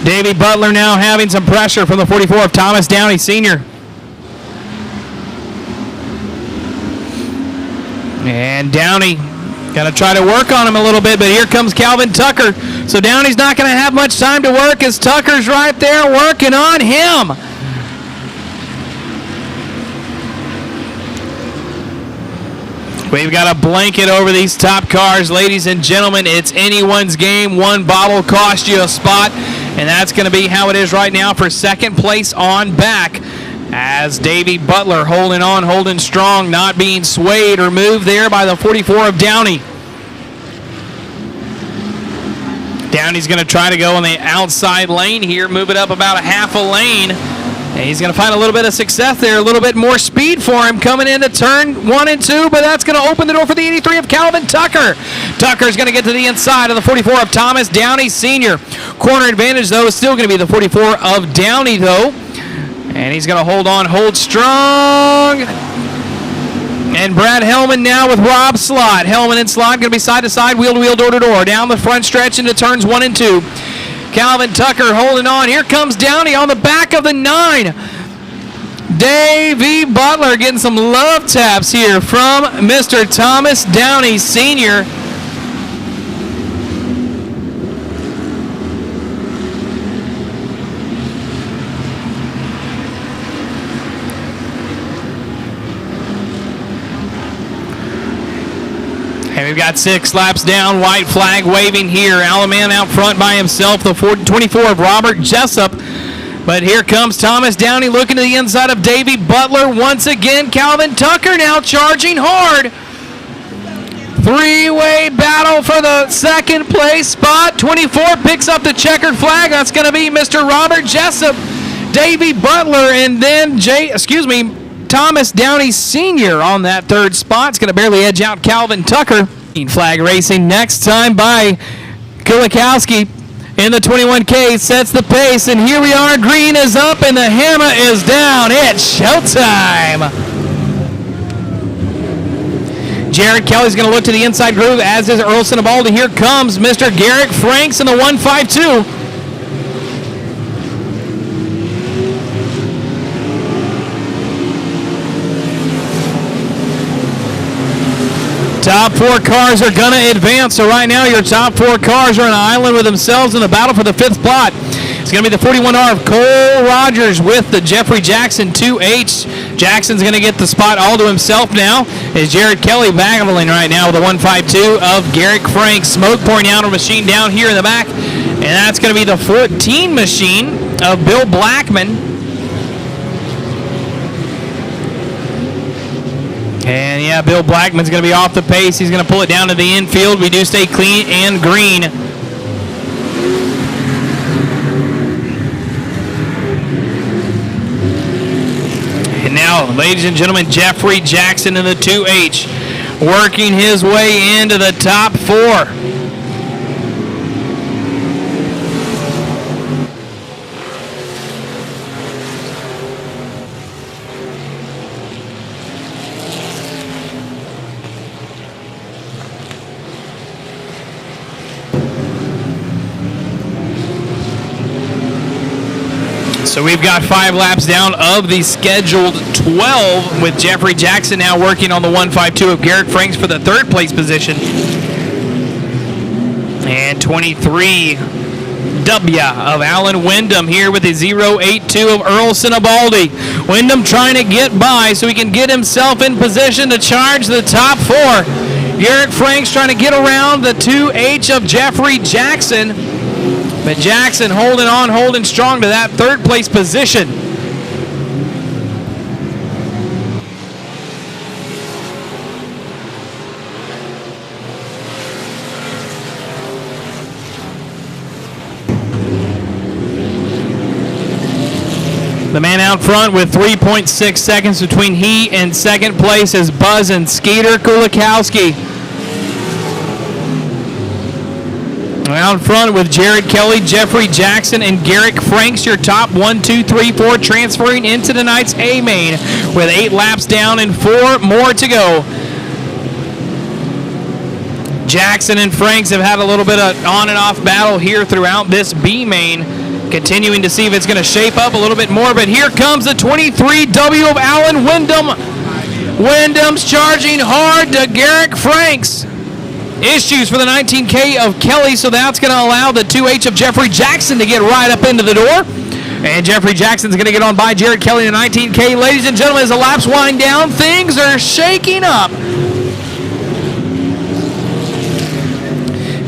Davey Butler now having some pressure from the 44 of Thomas Downey Sr. And Downey going to try to work on him a little bit, but here comes Calvin Tucker. So Downey's not going to have much time to work as Tucker's right there working on him. We've got a blanket over these top cars. Ladies and gentlemen, it's anyone's game. One bottle cost you a spot, and that's going to be how it is right now for second place on back. As Davey Butler holding on, holding strong, not being swayed or moved there by the 44 of Downey. Downey's going to try to go on the outside lane here, move it up about a half a lane. And he's going to find a little bit of success there, a little bit more speed for him coming into turn 1 and 2, but that's going to open the door for the 83 of Calvin Tucker. Tucker's going to get to the inside of the 44 of Thomas Downey Sr. Corner advantage, though, is still going to be the 44 of Downey, though. And he's going to hold on, hold strong. And Brad Hellman now with Rob Slot. Hellman and Slot going to be side to side, wheel to wheel, door to door. Down the front stretch into turns 1 and 2. Calvin Tucker holding on. Here comes Downey on the back of the 9. Davey Butler getting some love taps here from Mr. Thomas Downey Sr. And we've got 6 laps down, white flag waving here. Alaman out front by himself, the 24 of Robert Jessup. But here comes Thomas Downey looking to the inside of Davey Butler. Once again, Calvin Tucker now charging hard. 3-way battle for the second place spot. 24 picks up the checkered flag. That's going to be Mr. Robert Jessup, Davey Butler, and then Thomas Downey Sr. on that third spot. It's going to barely edge out Calvin Tucker. Flag racing next time by Kulikowski in the 21K sets the pace, and here we are. Green is up and the hammer is down. It's showtime. Jared Kelly's going to look to the inside groove, as is Earl Sinabaldi. Here comes Mr. Garrick Franks in the 152. Top 4 cars are going to advance. So right now your top 4 cars are on an island with themselves in the battle for the 5th spot. It's going to be the 41R of Cole Rogers with the Jeffrey Jackson 2H. Jackson's going to get the spot all to himself now. Is Jared Kelly battling right now with the 152 of Garrett Frank. Smoke pouring out of a machine down here in the back. And that's going to be the 14 machine of Bill Blackman. And yeah, Bill Blackman's going to be off the pace. He's going to pull it down to the infield. We do stay clean and green. And now, ladies and gentlemen, Jeffrey Jackson in the 2H, working his way into the top 4. So we've got 5 laps down of the scheduled 12, with Jeffrey Jackson now working on the 152 of Garrett Franks for the 3rd place position. And 23 W of Alan Wyndham here with the 082 of Earl Sinibaldi. Wyndham trying to get by so he can get himself in position to charge the top 4. Garrett Franks trying to get around the 2H of Jeffrey Jackson. But Jackson holding on, holding strong to that 3rd place position. The man out front with 3.6 seconds between he and 2nd place is Buzz and Skeeter Kulikowski. Out front with Jared Kelly, Jeffrey Jackson, and Garrett Franks, your top 1, 2, 3, 4, transferring into tonight's A main with 8 laps down and 4 more to go. Jackson and Franks have had a little bit of on and off battle here throughout this B main, continuing to see if it's going to shape up a little bit more. But here comes the 23W of Alan Wyndham. Wyndham's charging hard to Garrett Franks. Issues for the 19K of Kelly, so that's going to allow the 2H of Jeffrey Jackson to get right up into the door. And Jeffrey Jackson's going to get on by Jared Kelly in the 19K. Ladies and gentlemen, as the laps wind down, things are shaking up.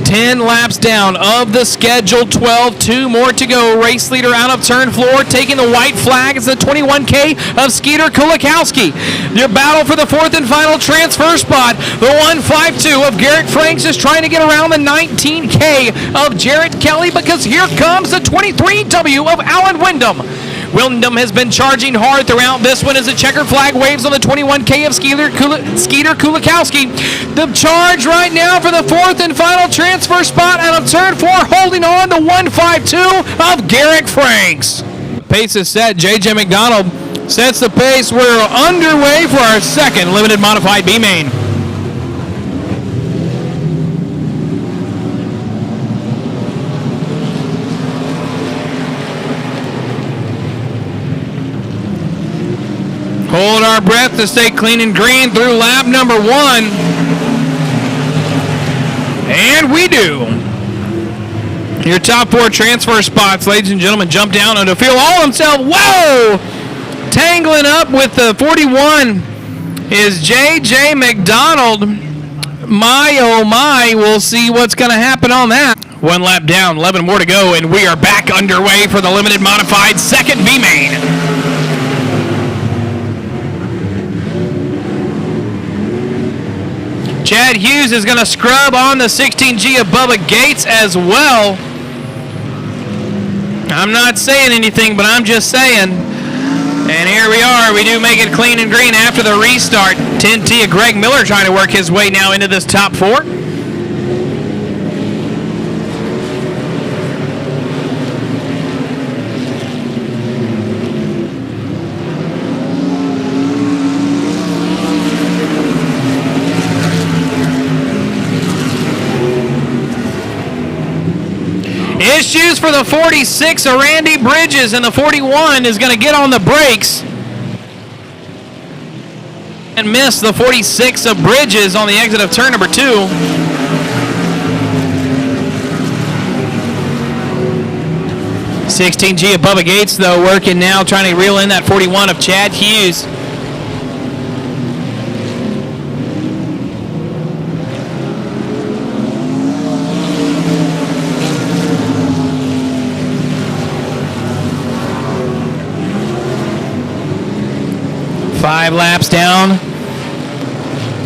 10 laps down of the scheduled 12, 2 more to go. Race leader out of turn 4, taking the white flag. It's the 21K of Skeeter Kulikowski. Their battle for the 4th and final transfer spot. The 152 of Garrett Franks is trying to get around the 19K of Jared Kelly, because here comes the 23W of Alan Wyndham. Wyndham has been charging hard throughout this one as the checkered flag waves on the 21K of Skeeter Kulikowski. The charge right now for the 4th and final transfer spot out of turn 4, holding on the 152 of Garrett Franks. Pace is set. J.J. McDonald sets the pace. We're underway for our 2nd limited modified B main. Hold our breath to stay clean and green through lap number 1. And we do. Your top 4 transfer spots, ladies and gentlemen, jump down and to feel all himself. Whoa! Tangling up with the 41 is J.J. McDonald. My, oh my, we'll see what's going to happen on that. 1 lap down, 11 more to go, and we are back underway for the limited modified 2nd B main. Chad Hughes is going to scrub on the 16G of Bubba Gates as well. I'm not saying anything, but I'm just saying. And here we are. We do make it clean and green after the restart. 10T of Greg Miller trying to work his way now into this top 4. Issues for the 46 of Randy Bridges, and the 41 is going to get on the brakes. And missed the 46 of Bridges on the exit of turn number 2. $16G of Bubba Gates, though, working now, trying to reel in that 41 of Chad Hughes. Five laps down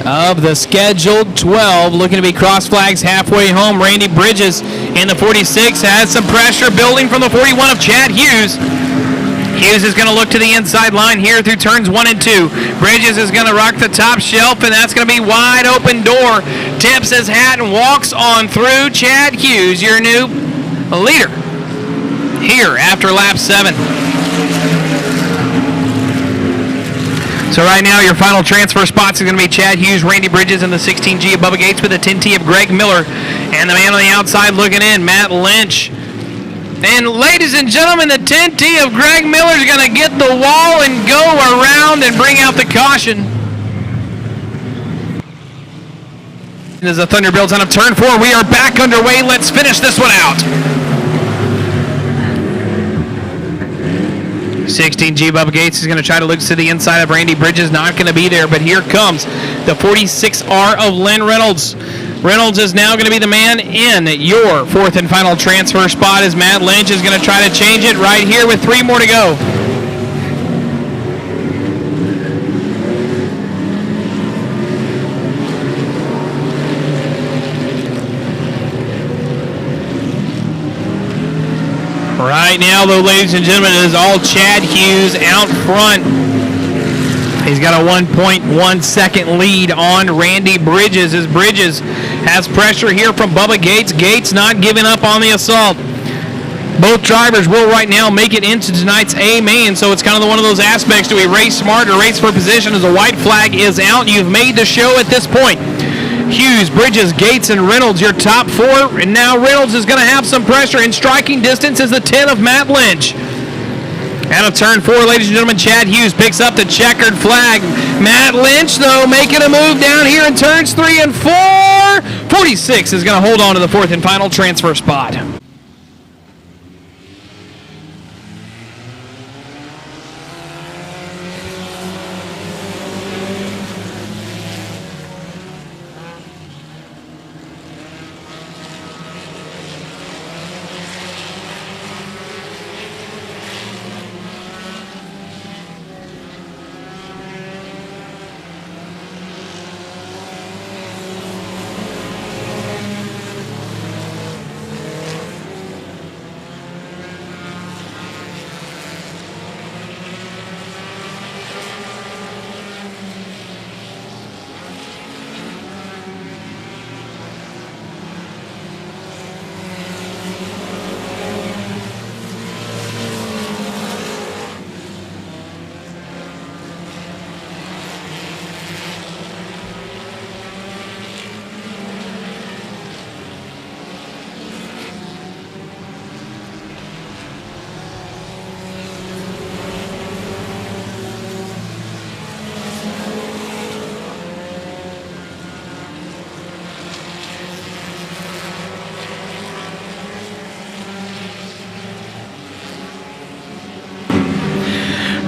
of the scheduled 12. Looking to be cross flags halfway home. Randy Bridges in the 46 has some pressure building from the 41 of Chad Hughes. Hughes is going to look to the inside line here through turns 1 and 2. Bridges is going to rock the top shelf, and that's going to be wide open door. Tips his hat and walks on through. Chad Hughes, your new leader here after lap 7. So right now, your final transfer spots are going to be Chad Hughes, Randy Bridges, and the 16G of Bubba Gates with the 10T of Greg Miller. And the man on the outside looking in, Matt Lynch. And ladies and gentlemen, the 10T of Greg Miller is going to get the wall and go around and bring out the caution. As the Thunder builds on up turn 4, we are back underway. Let's finish this one out. 16G Bubba Gates is going to try to look to the inside of Randy Bridges. Not going to be there, but here comes the 46R of Lynn Reynolds. Reynolds is now going to be the man in your 4th and final transfer spot as Matt Lynch is going to try to change it right here with 3 more to go. Right now, though, ladies and gentlemen, it is all Chad Hughes out front. He's got a 1.1 second lead on Randy Bridges as Bridges has pressure here from Bubba Gates. Gates not giving up on the assault. Both drivers will right now make it into tonight's A main, so it's kind of one of those aspects. Do we race smart or race for position as the white flag is out? You've made the show at this point. Hughes, Bridges, Gates, and Reynolds, your top 4. And now Reynolds is going to have some pressure in striking distance as the 10 of Matt Lynch. Out of turn 4, ladies and gentlemen, Chad Hughes picks up the checkered flag. Matt Lynch, though, making a move down here in turns 3 and 4. 46 is going to hold on to the 4th and final transfer spot.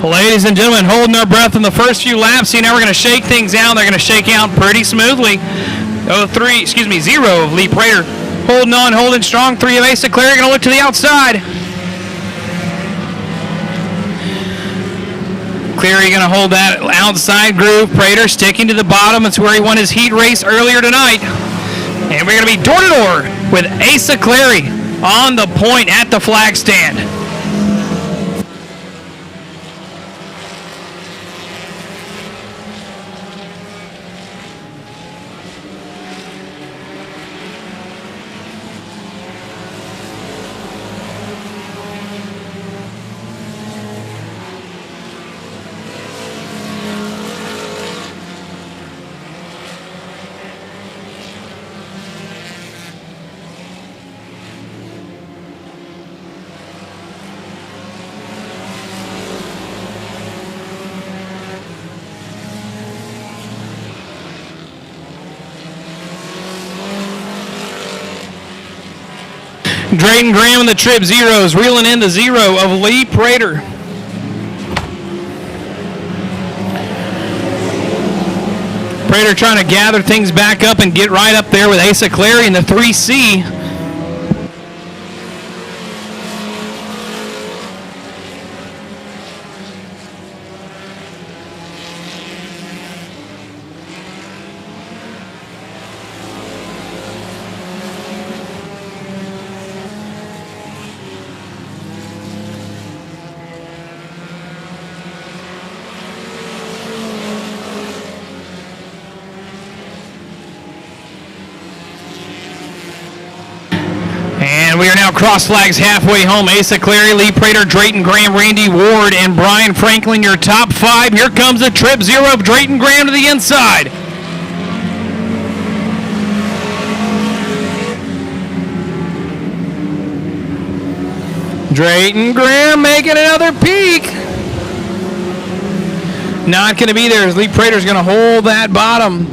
Ladies and gentlemen, holding our breath in the first few laps. See, now we're going to shake things out. They're going to shake out pretty smoothly. 0 of Lee Prater. Holding on, holding strong. 3 of Asa Clary going to look to the outside. Cleary going to hold that outside groove. Prater sticking to the bottom. That's where he won his heat race earlier tonight. And we're going to be door to door with Asa Clary on the point at the flag stand. Drayton Graham and the Trip Zeros reeling in the 0 of Lee Prater. Prater trying to gather things back up and get right up there with Asa Clary in the 3C. And we are now cross flags halfway home. Asa Clary, Lee Prater, Drayton Graham, Randy Ward, and Brian Franklin, your top 5. Here comes the Trip 0 of Drayton Graham to the inside. Drayton Graham making another peek. Not going to be there as Lee Prater's going to hold that bottom.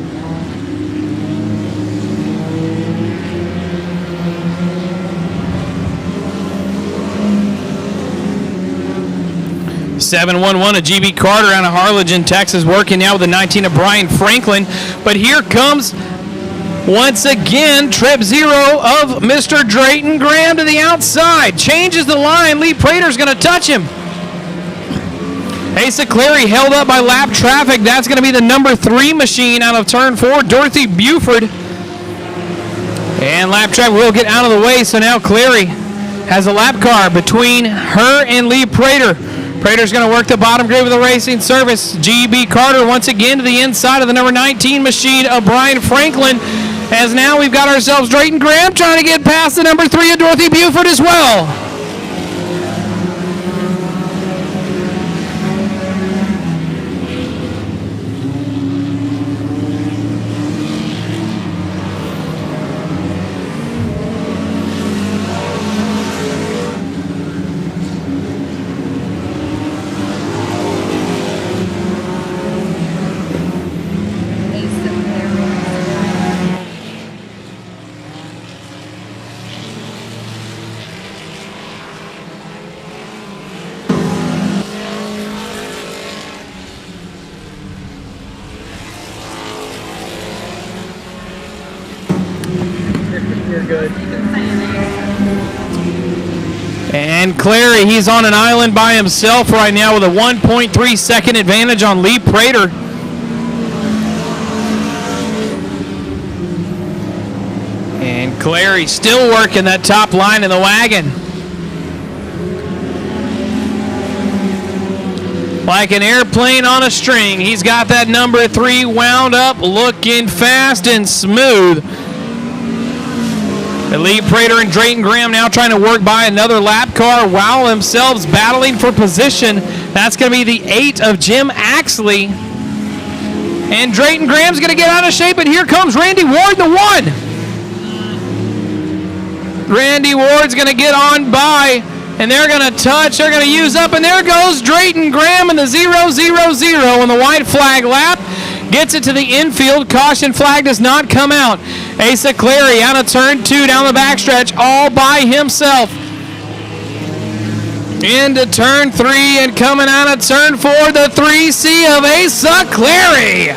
7-1-1 of GB Carter out of Harlingen, Texas, working now with the 19 of Brian Franklin. But here comes, once again, Trip 0 of Mr. Drayton Graham to the outside. Changes the line. Lee Prater's going to touch him. Asa Clary held up by lap traffic. That's going to be the number 3 machine out of turn 4, Dorothy Buford. And lap traffic will get out of the way, so now Clary has a lap car between her and Lee Prater. Prater's going to work the bottom grid with a racing service. GB Carter once again to the inside of the number 19 machine of Brian Franklin. As now we've got ourselves Drayton Graham trying to get past the number 3 of Dorothy Buford as well. And Clary, he's on an island by himself right now with a 1.3 second advantage on Lee Prater. And Clary still working that top line in the wagon. Like an airplane on a string, he's got that number 3 wound up, looking fast and smooth. Lee Prater and Drayton Graham now trying to work by another lap car while themselves battling for position. That's going to be the 8 of Jim Axley. And Drayton Graham's going to get out of shape, and here comes Randy Ward, the 1. Randy Ward's going to get on by, and they're going to touch, they're going to use up, and there goes Drayton Graham in the 0-0-0 on the white flag lap. Gets it to the infield. Caution flag does not come out. Asa Clary out of turn 2 down the backstretch all by himself. Into turn 3 and coming out of turn 4, the 3C of Asa Clary.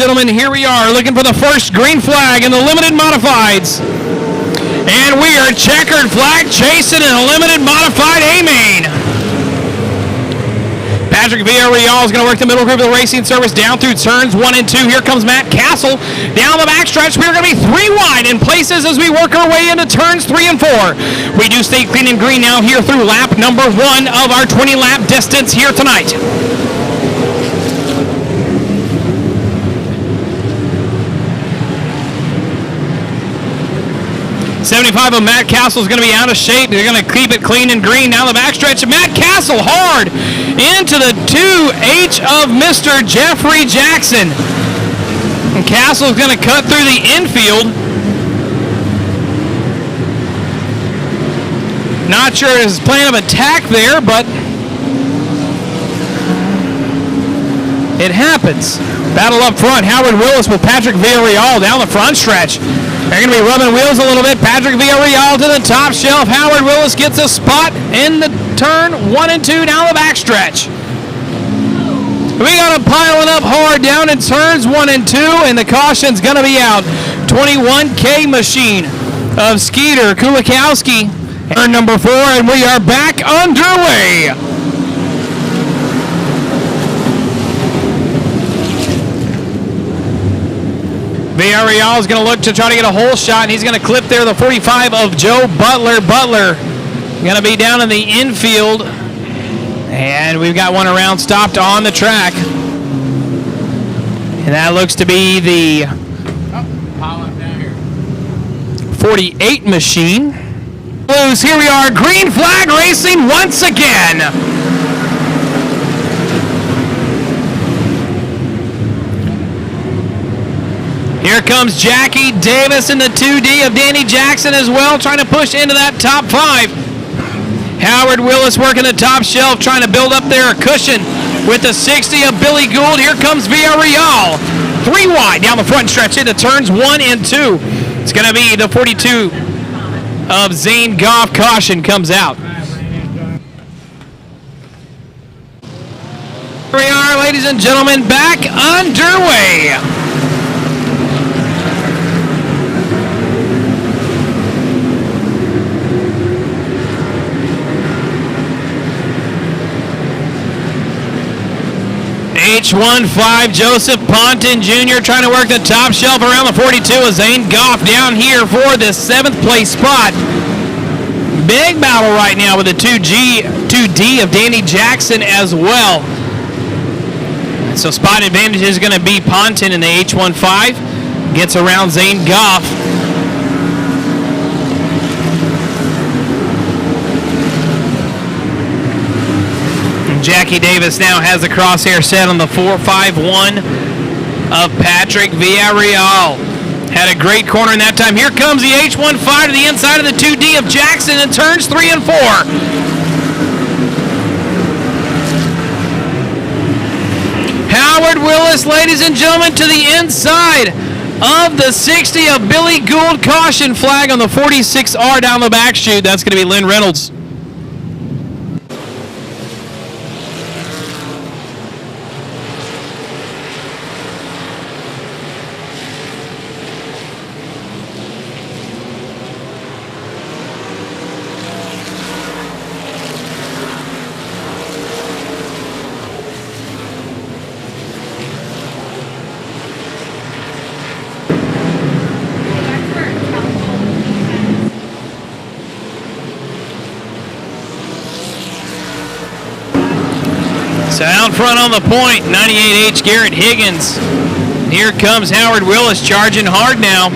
Gentlemen, here we are looking for the first green flag in the limited modifieds. And we are checkered flag chasing in a limited modified A-main. Patrick Villarreal is going to work the middle group of the racing service down through turns 1 and 2. Here comes Matt Castle down the backstretch. We're going to be 3 wide in places as we work our way into turns 3 and 4. We do stay clean and green now here through lap number 1 of our 20-lap distance here tonight. 75 of Matt Castle is going to be out of shape. They're going to keep it clean and green down the backstretch. Matt Castle hard into the 2H of Mr. Jeffrey Jackson. And Castle is going to cut through the infield. Not sure his plan of attack there, but it happens. Battle up front. Howard Willis with Patrick Villarreal down the front stretch. They're going to be rubbing wheels a little bit. Patrick Villarreal to the top shelf. Howard Willis gets a spot in the turn 1 and 2 down the back stretch. We got him piling up hard down in turns 1 and 2, and the caution's going to be out. 21K machine of Skeeter Kulikowski. Turn number 4, and we are back underway. Villarreal is going to look to try to get a hole shot, and he's going to clip there the 45 of Joe Butler. Butler going to be down in the infield, and we've got one around stopped on the track. And that looks to be the 48 machine. Blues, here we are, green flag racing once again. Here comes Jackie Davis in the 2D of Danny Jackson as well, trying to push into that top 5. Howard Willis working the top shelf, trying to build up there a cushion with the 60 of Billy Gould. Here comes Villarreal. 3 wide down the front stretch into turns 1 and 2. It's going to be the 42 of Zane Goff. Caution comes out. Here we are, ladies and gentlemen, back underway. H15 Joseph Ponton Jr. trying to work the top shelf around the 42 of Zane Goff down here for the 7th place spot. Big battle right now with the 2D of Danny Jackson as well. So spot advantage is going to be Ponton in the H15. Gets around Zane Goff. Jackie Davis now has the crosshair set on the 451 of Patrick Villarreal. Had a great corner in that time. Here comes the H15 to the inside of the 2D of Jackson in turns 3 and 4. Howard Willis, ladies and gentlemen, to the inside of the 60 of Billy Gould. Caution flag on the 46R down the back chute. That's going to be Lynn Reynolds. So out front on the point, 98H Garrett Higgins. Here comes Howard Willis charging hard now.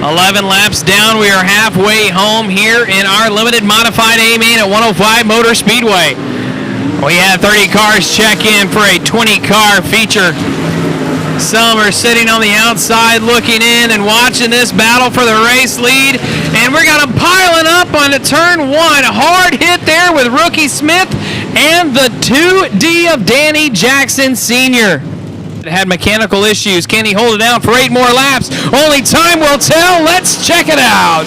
11 laps down, we are halfway home here in our limited modified A main at 105 Motor Speedway. We had 30 cars check in for a 20-car feature. Some are sitting on the outside looking in and watching this battle for the race lead. And we're going to piling up on the turn 1. Hard hit there with Rookie Smith and the 2D of Danny Jackson Sr. Had mechanical issues. Can he hold it down for 8 more laps? Only time will tell. Let's check it out.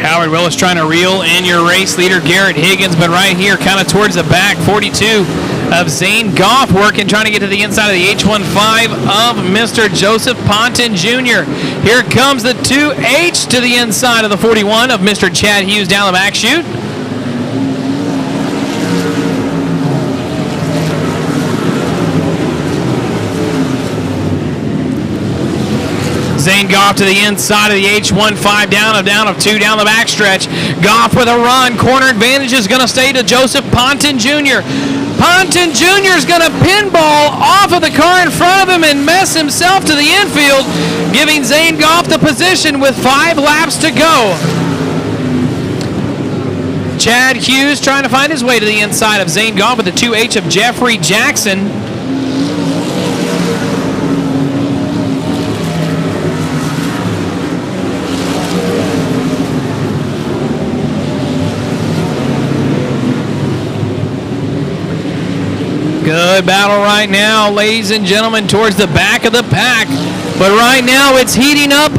Howard Willis trying to reel in your race leader, Garrett Higgins, but right here, kind of towards the back, 42 of Zane Goff working, trying to get to the inside of the H15 of Mr. Joseph Ponton Jr. Here comes the 2H to the inside of the 41 of Mr. Chad Hughes down the back chute. Zane Goff to the inside of the H15, down of 2 down the backstretch. Goff with a run. Corner advantage is going to stay to Joseph Ponton Jr. Ponton Jr. is going to pinball off of the car in front of him and mess himself to the infield, giving Zane Goff the position with 5 laps to go. Chad Hughes trying to find his way to the inside of Zane Goff with the 2H of Jeffrey Jackson. Good battle right now, ladies and gentlemen, towards the back of the pack. But right now it's heating up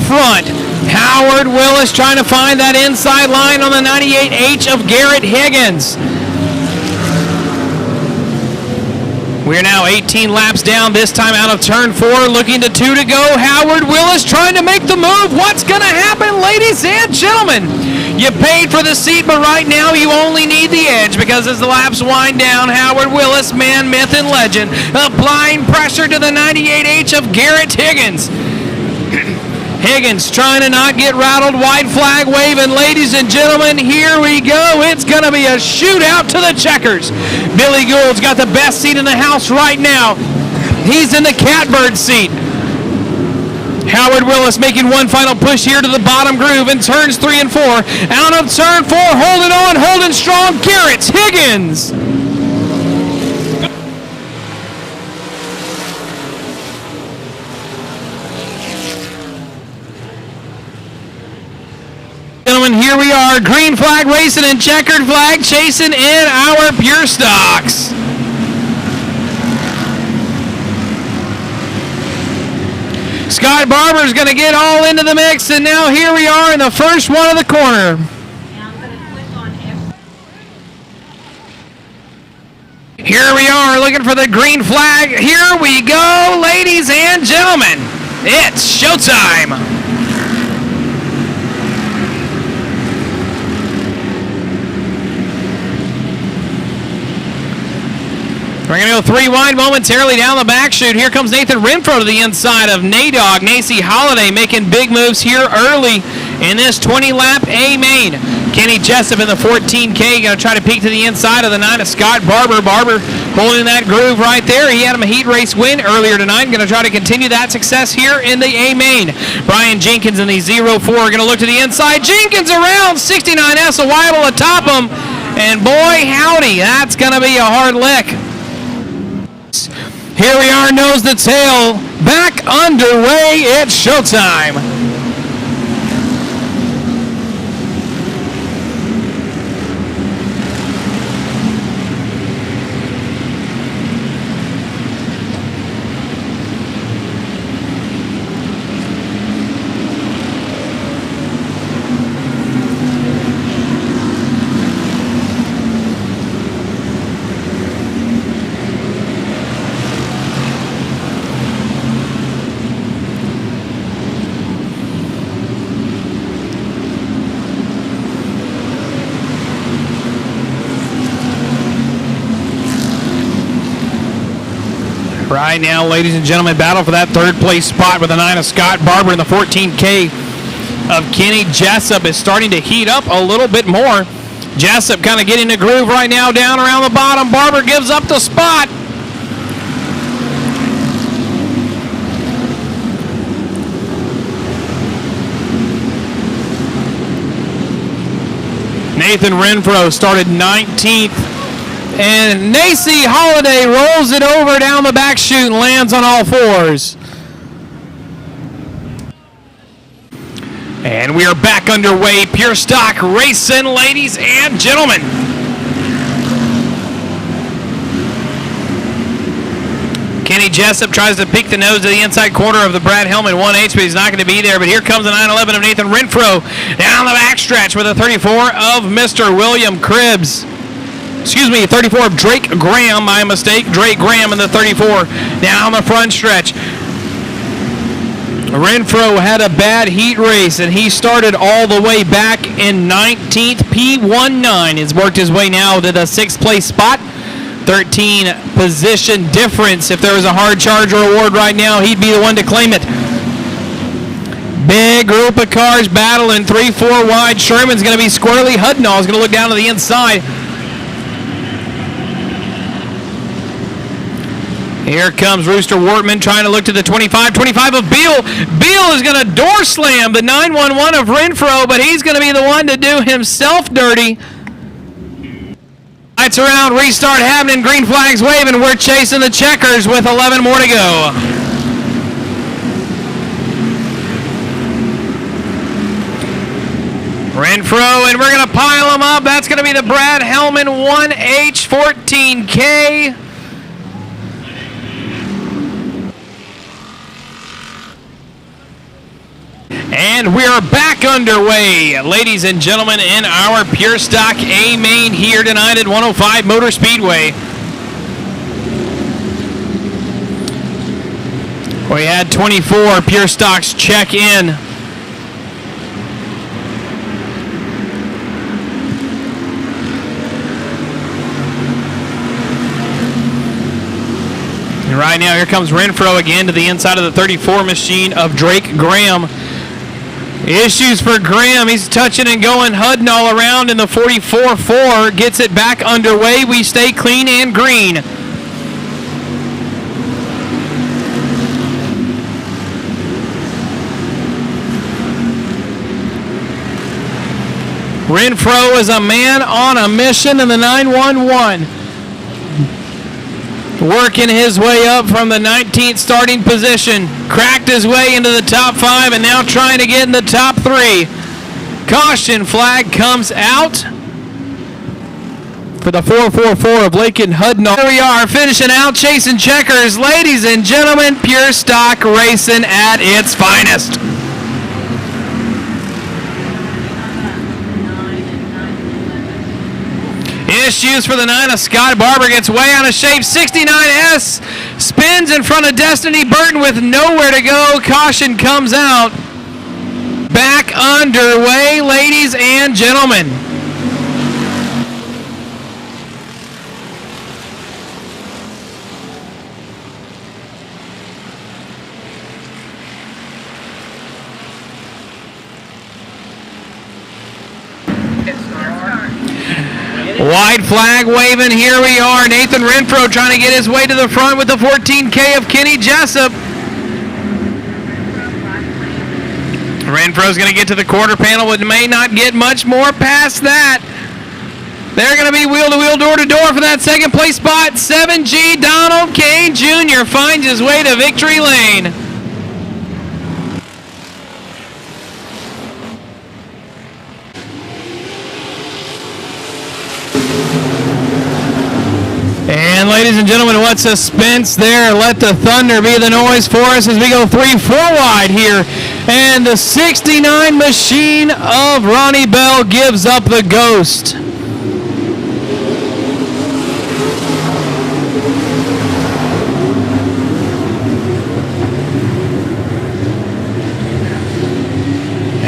front. Howard Willis trying to find that inside line on the 98H of Garrett Higgins. We're now 18 laps down, this time out of turn 4, looking to 2 to go. Howard Willis trying to make the move. What's going to happen, ladies and gentlemen? You paid for the seat, but right now you only need the edge, because as the laps wind down, Howard Willis, man, myth, and legend, applying pressure to the 98H of Garrett Higgins. Higgins trying to not get rattled, white flag waving. Ladies and gentlemen, here we go. It's going to be a shootout to the checkers. Billy Gould's got the best seat in the house right now. He's in the catbird seat. Howard Willis making one final push here to the bottom groove in turns 3 and 4. Out of turn 4, holding on, holding strong, Garrett Higgins. Gentlemen, here we are, green flag racing and checkered flag chasing in our pure stocks. Scott Barber's going to get all into the mix, and now here we are in the first one of the corner. Here we are looking for the green flag. Here we go, ladies and gentlemen. It's showtime. We're going to go 3 wide momentarily down the back chute. Here comes Nathan Renfro to the inside of Nadog. Nacy Holiday making big moves here early in this 20-lap A-main. Kenny Jessup in the 14K going to try to peek to the inside of the 9 of Scott Barber. Barber holding that groove right there. He had him a heat race win earlier tonight. Going to try to continue that success here in the A-main. Brian Jenkins in the 04 going to look to the inside. Jenkins around 69S, a while atop him. And boy, howdy, that's going to be a hard lick. Here we are, nose to tail, back underway, it's showtime. Right now, ladies and gentlemen, battle for that third place spot with the 9 of Scott Barber and the 14K of Kenny Jessup is starting to heat up a little bit more. Jessup kind of getting the groove right now down around the bottom. Barber gives up the spot. Nathan Renfro started 19th. And Nacy Holiday rolls it over down the back chute and lands on all fours. And we are back underway. Pure stock racing, ladies and gentlemen. Kenny Jessup tries to pick the nose to the inside corner of the Brad Hellman 1H, but he's not going to be there. But here comes the 911 of Nathan Renfro down the backstretch with a 34 of Mr. William Cribbs. Excuse me, 34 of Drake Graham, my mistake. Drake Graham in the 34 down the front stretch. Renfro had a bad heat race, and he started all the way back in 19th. P19 has worked his way now to the 6th place spot. 13 position difference. If there was a hard charger award right now, he'd be the one to claim it. Big group of cars battling 3-4 wide. Sherman's going to be squarely. Hudnall is going to look down to the inside. Here comes Rooster Wortman trying to look to the 25 of Beal. Beal is going to door slam the 911 of Renfro, but he's going to be the one to do himself dirty. Lights around, restart happening, green flags waving. We're chasing the checkers with 11 more to go. Renfro, and we're going to pile them up. That's going to be the Brad Hellman 1H14K. And we are back underway, ladies and gentlemen, in our Pure Stock A main here tonight at 105 Motor Speedway. We had 24 Pure Stocks check in. And right now, here comes Renfro again to the inside of the 34 machine of Drake Graham. Issues for Graham. He's touching and going, hudding all around in the 44-4. Gets it back underway. We stay clean and green. Renfro is a man on a mission in the 911. Working his way up from the 19th starting position. Cracked his way into the top 5 and now trying to get in the top 3. Caution flag comes out for the 444 of Lakin Hudnall. Here we are finishing out, chasing checkers. Ladies and gentlemen, Pure Stock racing at its finest. Issues for the 9 of Scott Barber, gets way out of shape. 69S spins in front of Destiny Burton with nowhere to go. Caution comes out. Back underway, ladies and gentlemen. White flag waving, here we are. Nathan Renfro trying to get his way to the front with the 14K of Kenny Jessup. Renfro's going to get to the quarter panel, but may not get much more past that. They're going to be wheel-to-wheel, door-to-door for that second place spot. 7G Donald Kane Jr. finds his way to victory lane. And ladies and gentlemen, what suspense there. Let the thunder be the noise for us as we go 3-4 wide here. And the 69 machine of Ronnie Bell gives up the ghost.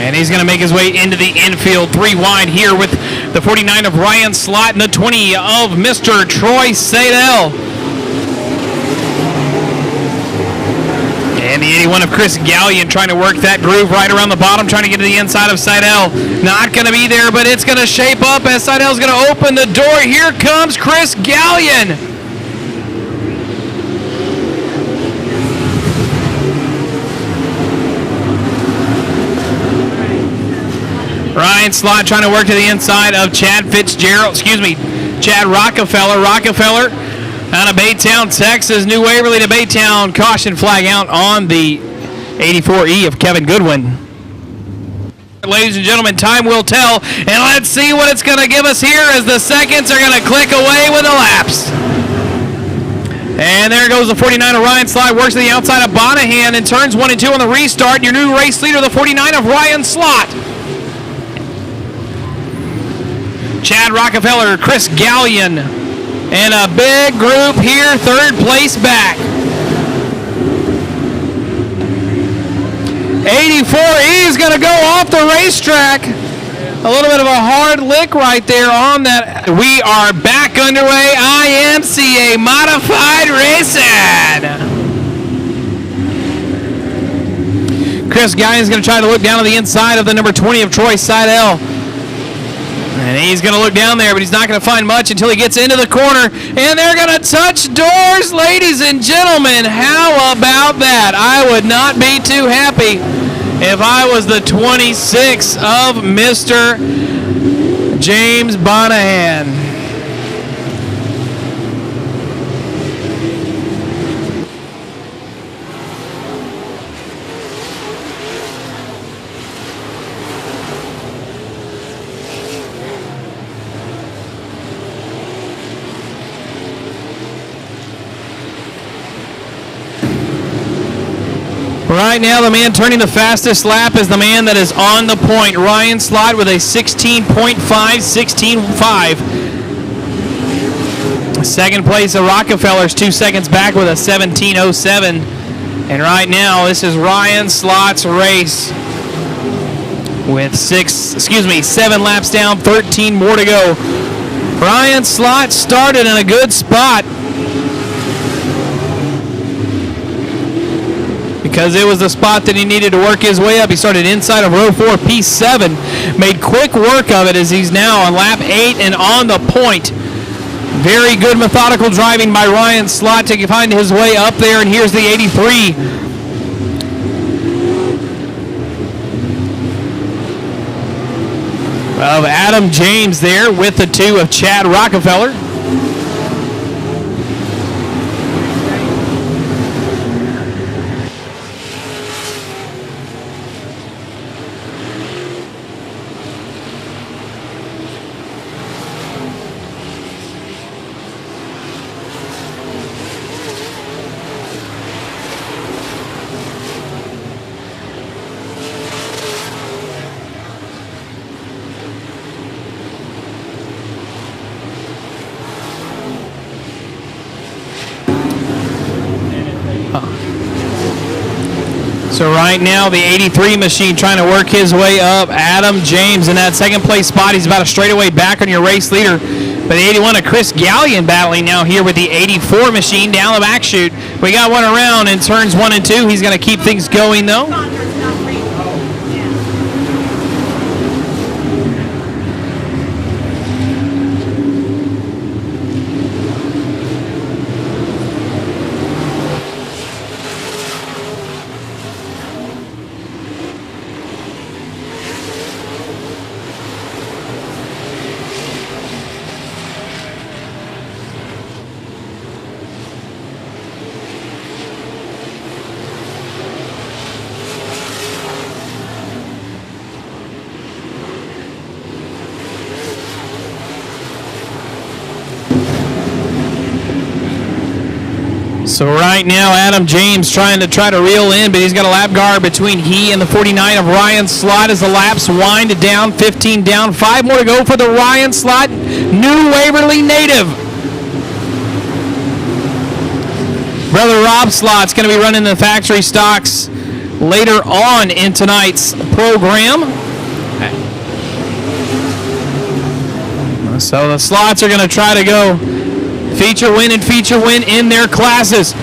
And he's going to make his way into the infield 3 wide here with the 49 of Ryan Slott and the 20 of Mr. Troy Sadell. And the 81 of Chris Gallion trying to work that groove right around the bottom, trying to get to the inside of Seidel. Not going to be there, but it's going to shape up as Seidel's going to open the door. Here comes Chris Gallion. Ryan Slott trying to work to the inside of Chad Rockefeller. Rockefeller out of Baytown, Texas. New Waverly to Baytown. Caution flag out on the 84E of Kevin Goodwin. Ladies and gentlemen, time will tell. And let's see what it's going to give us here as the seconds are going to click away with the laps. And there goes the 49 of Ryan Slott. Works to the outside of Bonahan and turns 1 and 2 on the restart. Your new race leader, the 49 of Ryan Slott. Chad Rockefeller, Chris Gallion, and a big group here, third place back. 84E is going to go off the racetrack. A little bit of a hard lick right there on that. We are back underway. IMCA Modified Racing. Chris Gallion is going to try to look down on the inside of the number 20 of Troy Seidel. And he's going to look down there, but he's not going to find much until he gets into the corner. And they're going to touch doors, ladies and gentlemen. How about that? I would not be too happy if I was the 26 of Mr. James Bonahan. Right now, the man turning the fastest lap is the man that is on the point. Ryan Slott with a 16.5, 16.5. Second place of Rockefeller's 2 seconds back with a 17.07. And right now, this is Ryan Slott's race with 7 laps down, 13 more to go. Ryan Slott started in a good spot because it was the spot that he needed to work his way up. He started inside of row 4, P7, made quick work of it as he's now on lap 8 and on the point. Very good methodical driving by Ryan Slott to find his way up there, and here's the 83. Of Adam James there with the 2 of Chad Rockefeller. So right now, the 83 machine trying to work his way up. Adam James in that second place spot. He's about a straightaway back on your race leader. But the 81 of Chris Gallion battling now here with the 84 machine down the back chute. We got one around in turns 1 and 2. He's going to keep things going though. So right now, Adam James trying to reel in, but he's got a lap guard between he and the 49 of Ryan Slott as the laps wind down, 15 down, 5 more to go for the Ryan Slott New Waverly native. Brother Rob Slott's going to be running the factory stocks later on in tonight's program. So the Slotts are going to try to go feature win in their classes.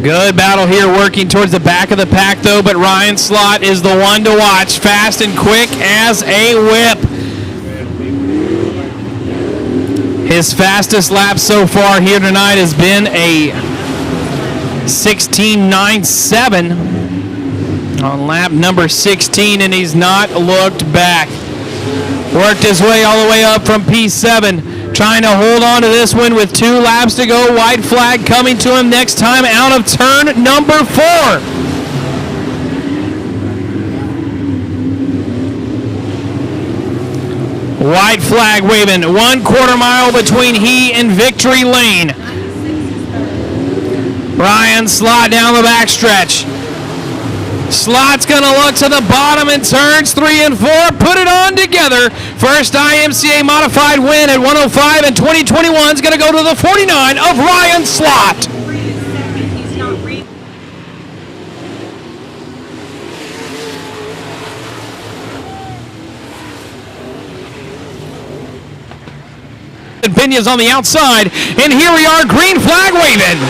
Good battle here working towards the back of the pack though, but Ryan Slott is the one to watch. Fast and quick as a whip. His fastest lap so far here tonight has been a 16.97 on lap number 16, and he's not looked back. Worked his way all the way up from P7, trying to hold on to this one with 2 laps to go. White flag coming to him next time out of turn number 4. White flag waving, 1/4 mile between he and victory lane. Ryan Slott down the backstretch. Slott's going to look to the bottom in turns 3 and 4. Put it on together. First IMCA modified win at 105 in 2021 is going to go to the 49 of Ryan Slott. Pinya's on the outside, and here we are, green flag waving.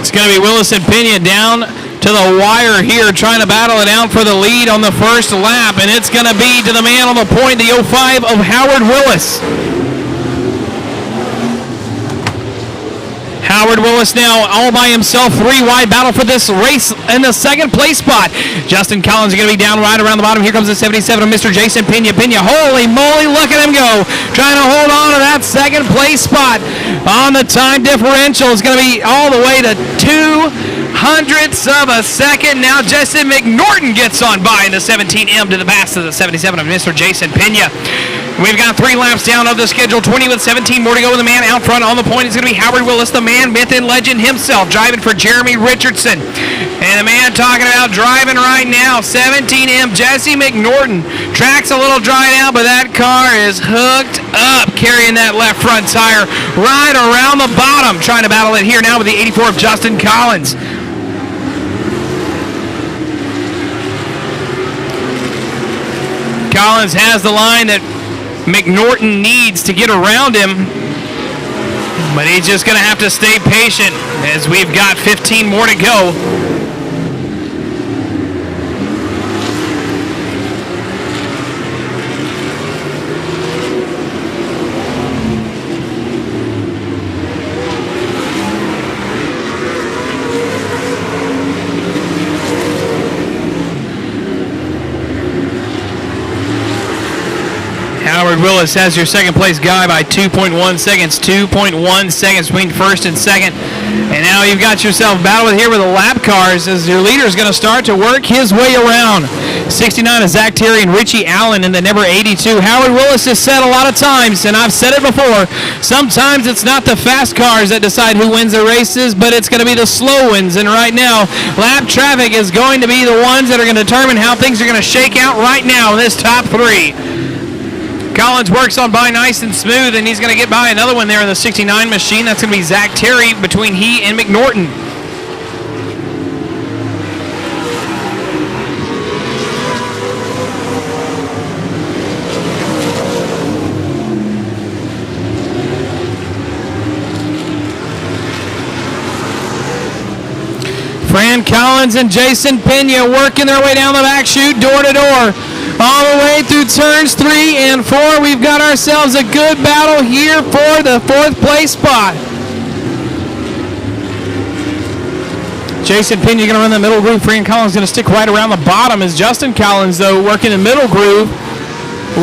It's going to be Willis and Pena down to the wire here, trying to battle it out for the lead on the first lap, and it's going to be to the man on the point, the 05 of Howard Willis. Howard Willis now all by himself, 3 wide battle for this race in the second place spot. Justin Collins is going to be down right around the bottom. Here comes the 77 of Mr. Jason Pena. Pena, holy moly, look at him go. Trying to hold on to that second place spot. On the time differential is going to be all the way to 2 hundredths of a second. Now Justin McNorton gets on by in the 17M to the pass of the 77 of Mr. Jason Pena. We've got 3 laps down of the schedule, 20 with 17 more to go. The man out front on the point is going to be Howard Willis, the man, myth, and legend himself, driving for Jeremy Richardson. And the man talking about driving right now, 17M, Jesse McNorton. Track's a little dried out, but that car is hooked up, carrying that left front tire right around the bottom. Trying to battle it here now with the 84 of Justin Collins. Collins has the line that McNorton needs to get around him, but he's just going to have to stay patient as we've got 15 more to go. Howard Willis has your second place guy by 2.1 seconds. 2.1 seconds between first and second. And now you've got yourself battled here with the lap cars as your leader is going to start to work his way around. 69 is Zach Terry and Richie Allen in the number 82. Howard Willis has said a lot of times, and I've said it before, sometimes it's not the fast cars that decide who wins the races, but it's going to be the slow ones. And right now, lap traffic is going to be the ones that are going to determine how things are going to shake out right now in this top 3. Collins works on by nice and smooth, and he's going to get by another one there in the 69 machine. That's going to be Zach Terry between he and McNorton. Fran Collins and Jason Pena working their way down the back chute, door to door. All the way through turns 3 and 4. We've got ourselves a good battle here for the 4th place spot. Jason Pena going to run the middle groove. Fran Collins going to stick right around the bottom as Justin Collins, though, working the middle groove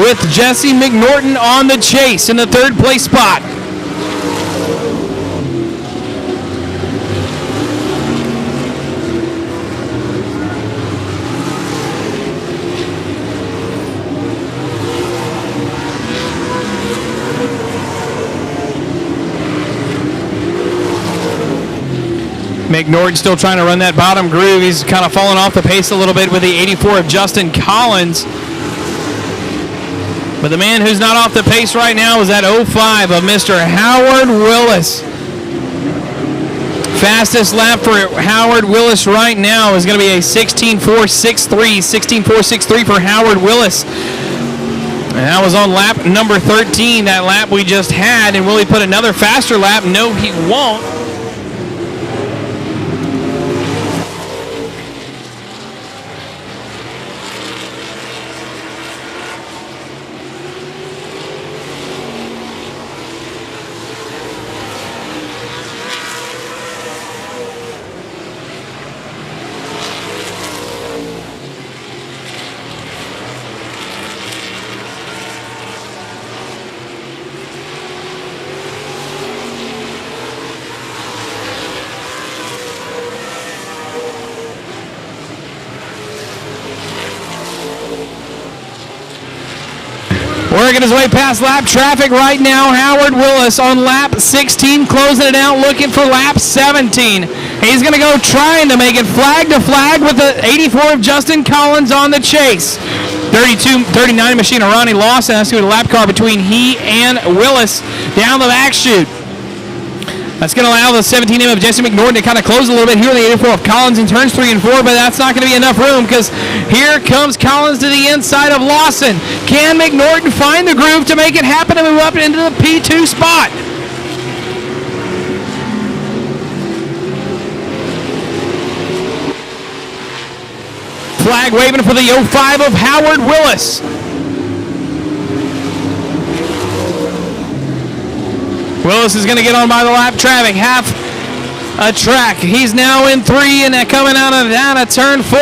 with Jesse McNorton on the chase in the 3rd place spot. McNorton still trying to run that bottom groove. He's kind of fallen off the pace a little bit with the 84 of Justin Collins. But the man who's not off the pace right now is that 05 of Mr. Howard Willis. Fastest lap for Howard Willis right now is going to be a 16.463. 16.463 for Howard Willis. And that was on lap number 13, that lap we just had. And will he put another faster lap? No, he won't. Working his way past lap traffic right now. Howard Willis on lap 16, closing it out, looking for lap 17. He's going to go trying to make it flag to flag with the 84 of Justin Collins on the chase. 39 machine of Ronnie Lawson. That's going to be the lap car between he and Willis down the back chute. That's going to allow the 17M of Jesse McNorton to kind of close a little bit here in the 84 of Collins in turns 3 and 4, but that's not going to be enough room because here comes Collins to the inside of Lawson. Can McNorton find the groove to make it happen and move up into the P2 spot? Flag waving for the 05 of Howard Willis. Willis is going to get on by the lap traffic, half a track. He's now in 3 and coming out of down a turn 4.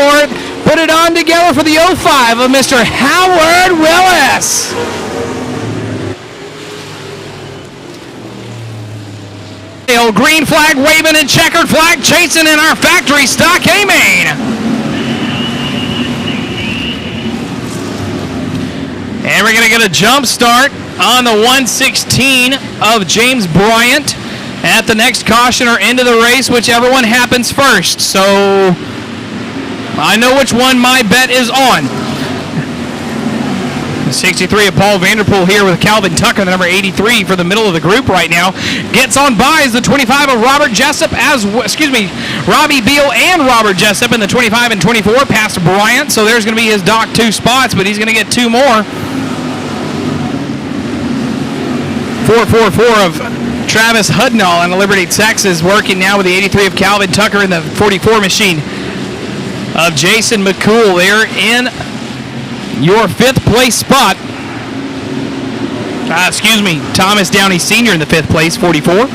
Put it on together for the 05 of Mr. Howard Willis. Green flag waving and checkered flag chasing in our factory stock A-main. And we're going to get a jump start on the 116 of James Bryant at the next caution or end of the race, whichever one happens first. So I know which one my bet is on. 63 of Paul Vanderpool here with Calvin Tucker, the number 83 for the middle of the group right now. Gets on by is the 25 of Robbie Beal and Robert Jessup in the 25 and 24 past Bryant. So there's going to be his dock 2 spots, but he's going to get 2 more. 444 of Travis Hudnall in Liberty, Texas, working now with the 83 of Calvin Tucker in the 44 machine of Jason McCool. They're in your 5th place spot. Thomas Downey Sr. in the 5th place, 44.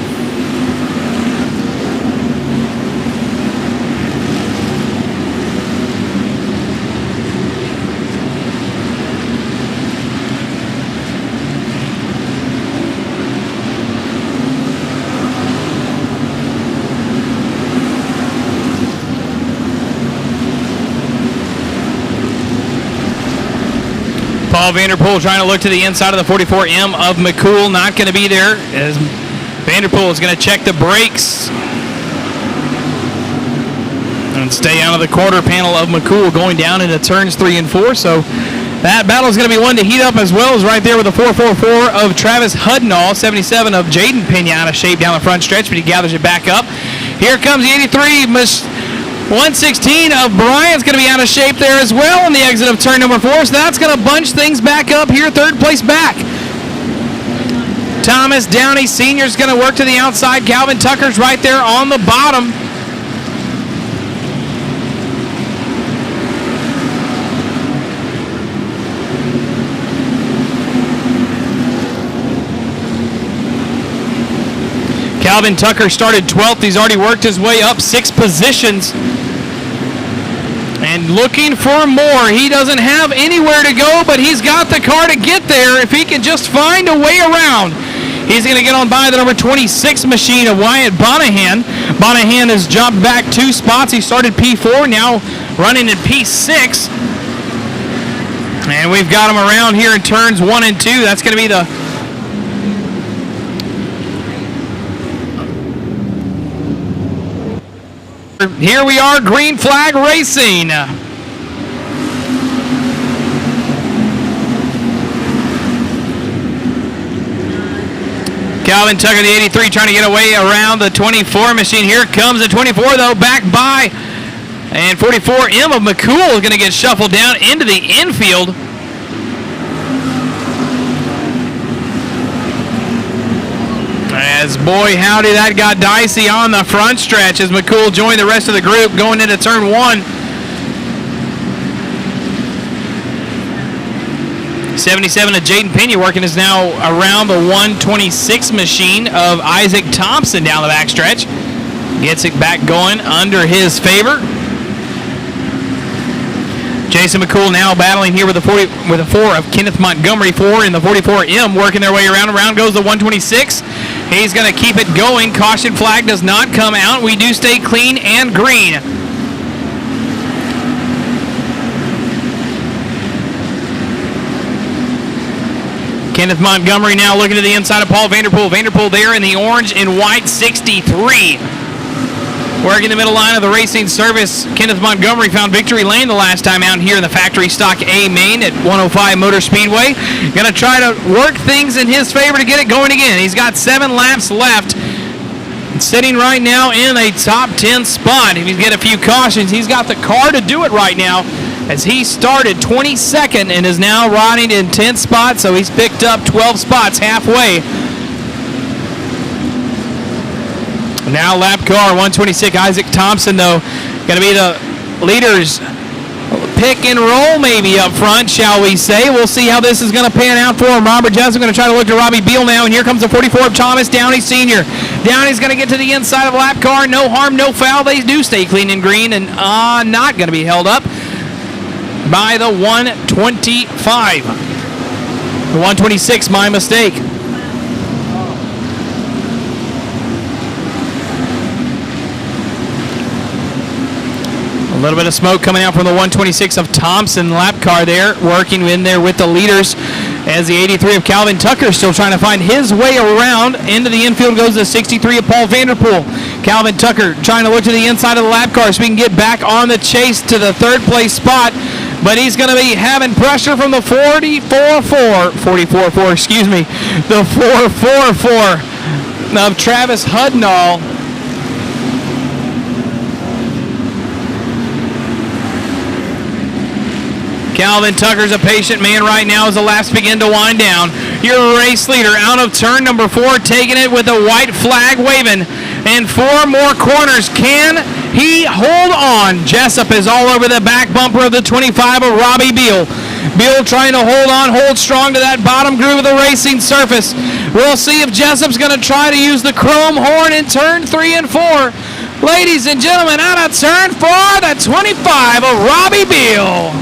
Paul Vanderpool trying to look to the inside of the 44M of McCool. Not going to be there as Vanderpool is going to check the brakes and stay out of the quarter panel of McCool going down into turns 3 and 4. So that battle is going to be one to heat up, as well as right there with the 444 of Travis Hudnall. 77 of Jaden Pena out of shape down the front stretch, but he gathers it back up. Here comes the 83 116 of Bryant's going to be out of shape there as well on the exit of turn number 4, so that's going to bunch things back up here, 3rd place back. Thomas Downey Sr. is going to work to the outside. Calvin Tucker's right there on the bottom. Calvin Tucker started 12th. He's already worked his way up 6 positions. And looking for more. He doesn't have anywhere to go, but he's got the car to get there if he can just find a way around. He's going to get on by the number 26 machine of Wyatt Bonahan. Bonahan has jumped back 2 spots. He started P4, now running in P6. And we've got him around here in turns 1 and 2. That's going to be the Here we are, green flag racing. Calvin Tucker, the 83, trying to get away around the 24 machine. Here comes the 24, though, back by. And 44M of McCool is going to get shuffled down into the infield. As boy howdy, that got dicey on the front stretch as McCool joined the rest of the group going into turn 1. 77 of Jaden Pena working is now around the 126 machine of Isaac Thompson down the backstretch. Gets it back going under his favor. Jason McCool now battling here with the 4 of Kenneth Montgomery. 4 in the 44M working their way around. Around goes the 126. He's going to keep it going. Caution flag does not come out. We do stay clean and green. Kenneth Montgomery now looking to the inside of Paul Vanderpool. Vanderpool there in the orange and white 63. Working the middle line of the racing service, Kenneth Montgomery found victory lane the last time out here in the factory stock A main at 105 Motor Speedway. Going to try to work things in his favor to get it going again. He's got 7 laps left. Sitting right now in a top 10 spot. If he get a few cautions, he's got the car to do it right now, as he started 22nd and is now riding in 10th spot, so he's picked up 12 spots halfway. Now lap car 126, Isaac Thompson, though, going to be the leaders pick and roll maybe up front, shall we say. We'll see how this is going to pan out for him. Robert Jessup going to try to look to Robbie Beal now, and here comes the 44 of Thomas Downey Sr. Downey's going to get to the inside of lap car. No harm, no foul. They do stay clean and green, and not going to be held up by the 125. The 126, my mistake. little bit of smoke coming out from the 126 of Thompson lap car there, working in there with the leaders, as the 83 of Calvin Tucker still trying to find his way around. Into the infield goes the 63 of Paul Vanderpool. Calvin Tucker trying to look to the inside of the lap car so we can get back on the chase to the third place spot, but he's going to be having pressure from the 44-4, excuse me, the 444 of Travis Hudnall. Calvin Tucker's a patient man right now as the laps begin to wind down. Your race leader out of turn number 4, taking it with a white flag waving. And 4 more corners. Can he hold on? Jessup is all over the back bumper of the 25 of Robbie Beal. Beal trying to hold strong to that bottom groove of the racing surface. We'll see if Jessup's going to try to use the chrome horn in turn 3 and 4. Ladies and gentlemen, out of turn 4, the 25 of Robbie Beal.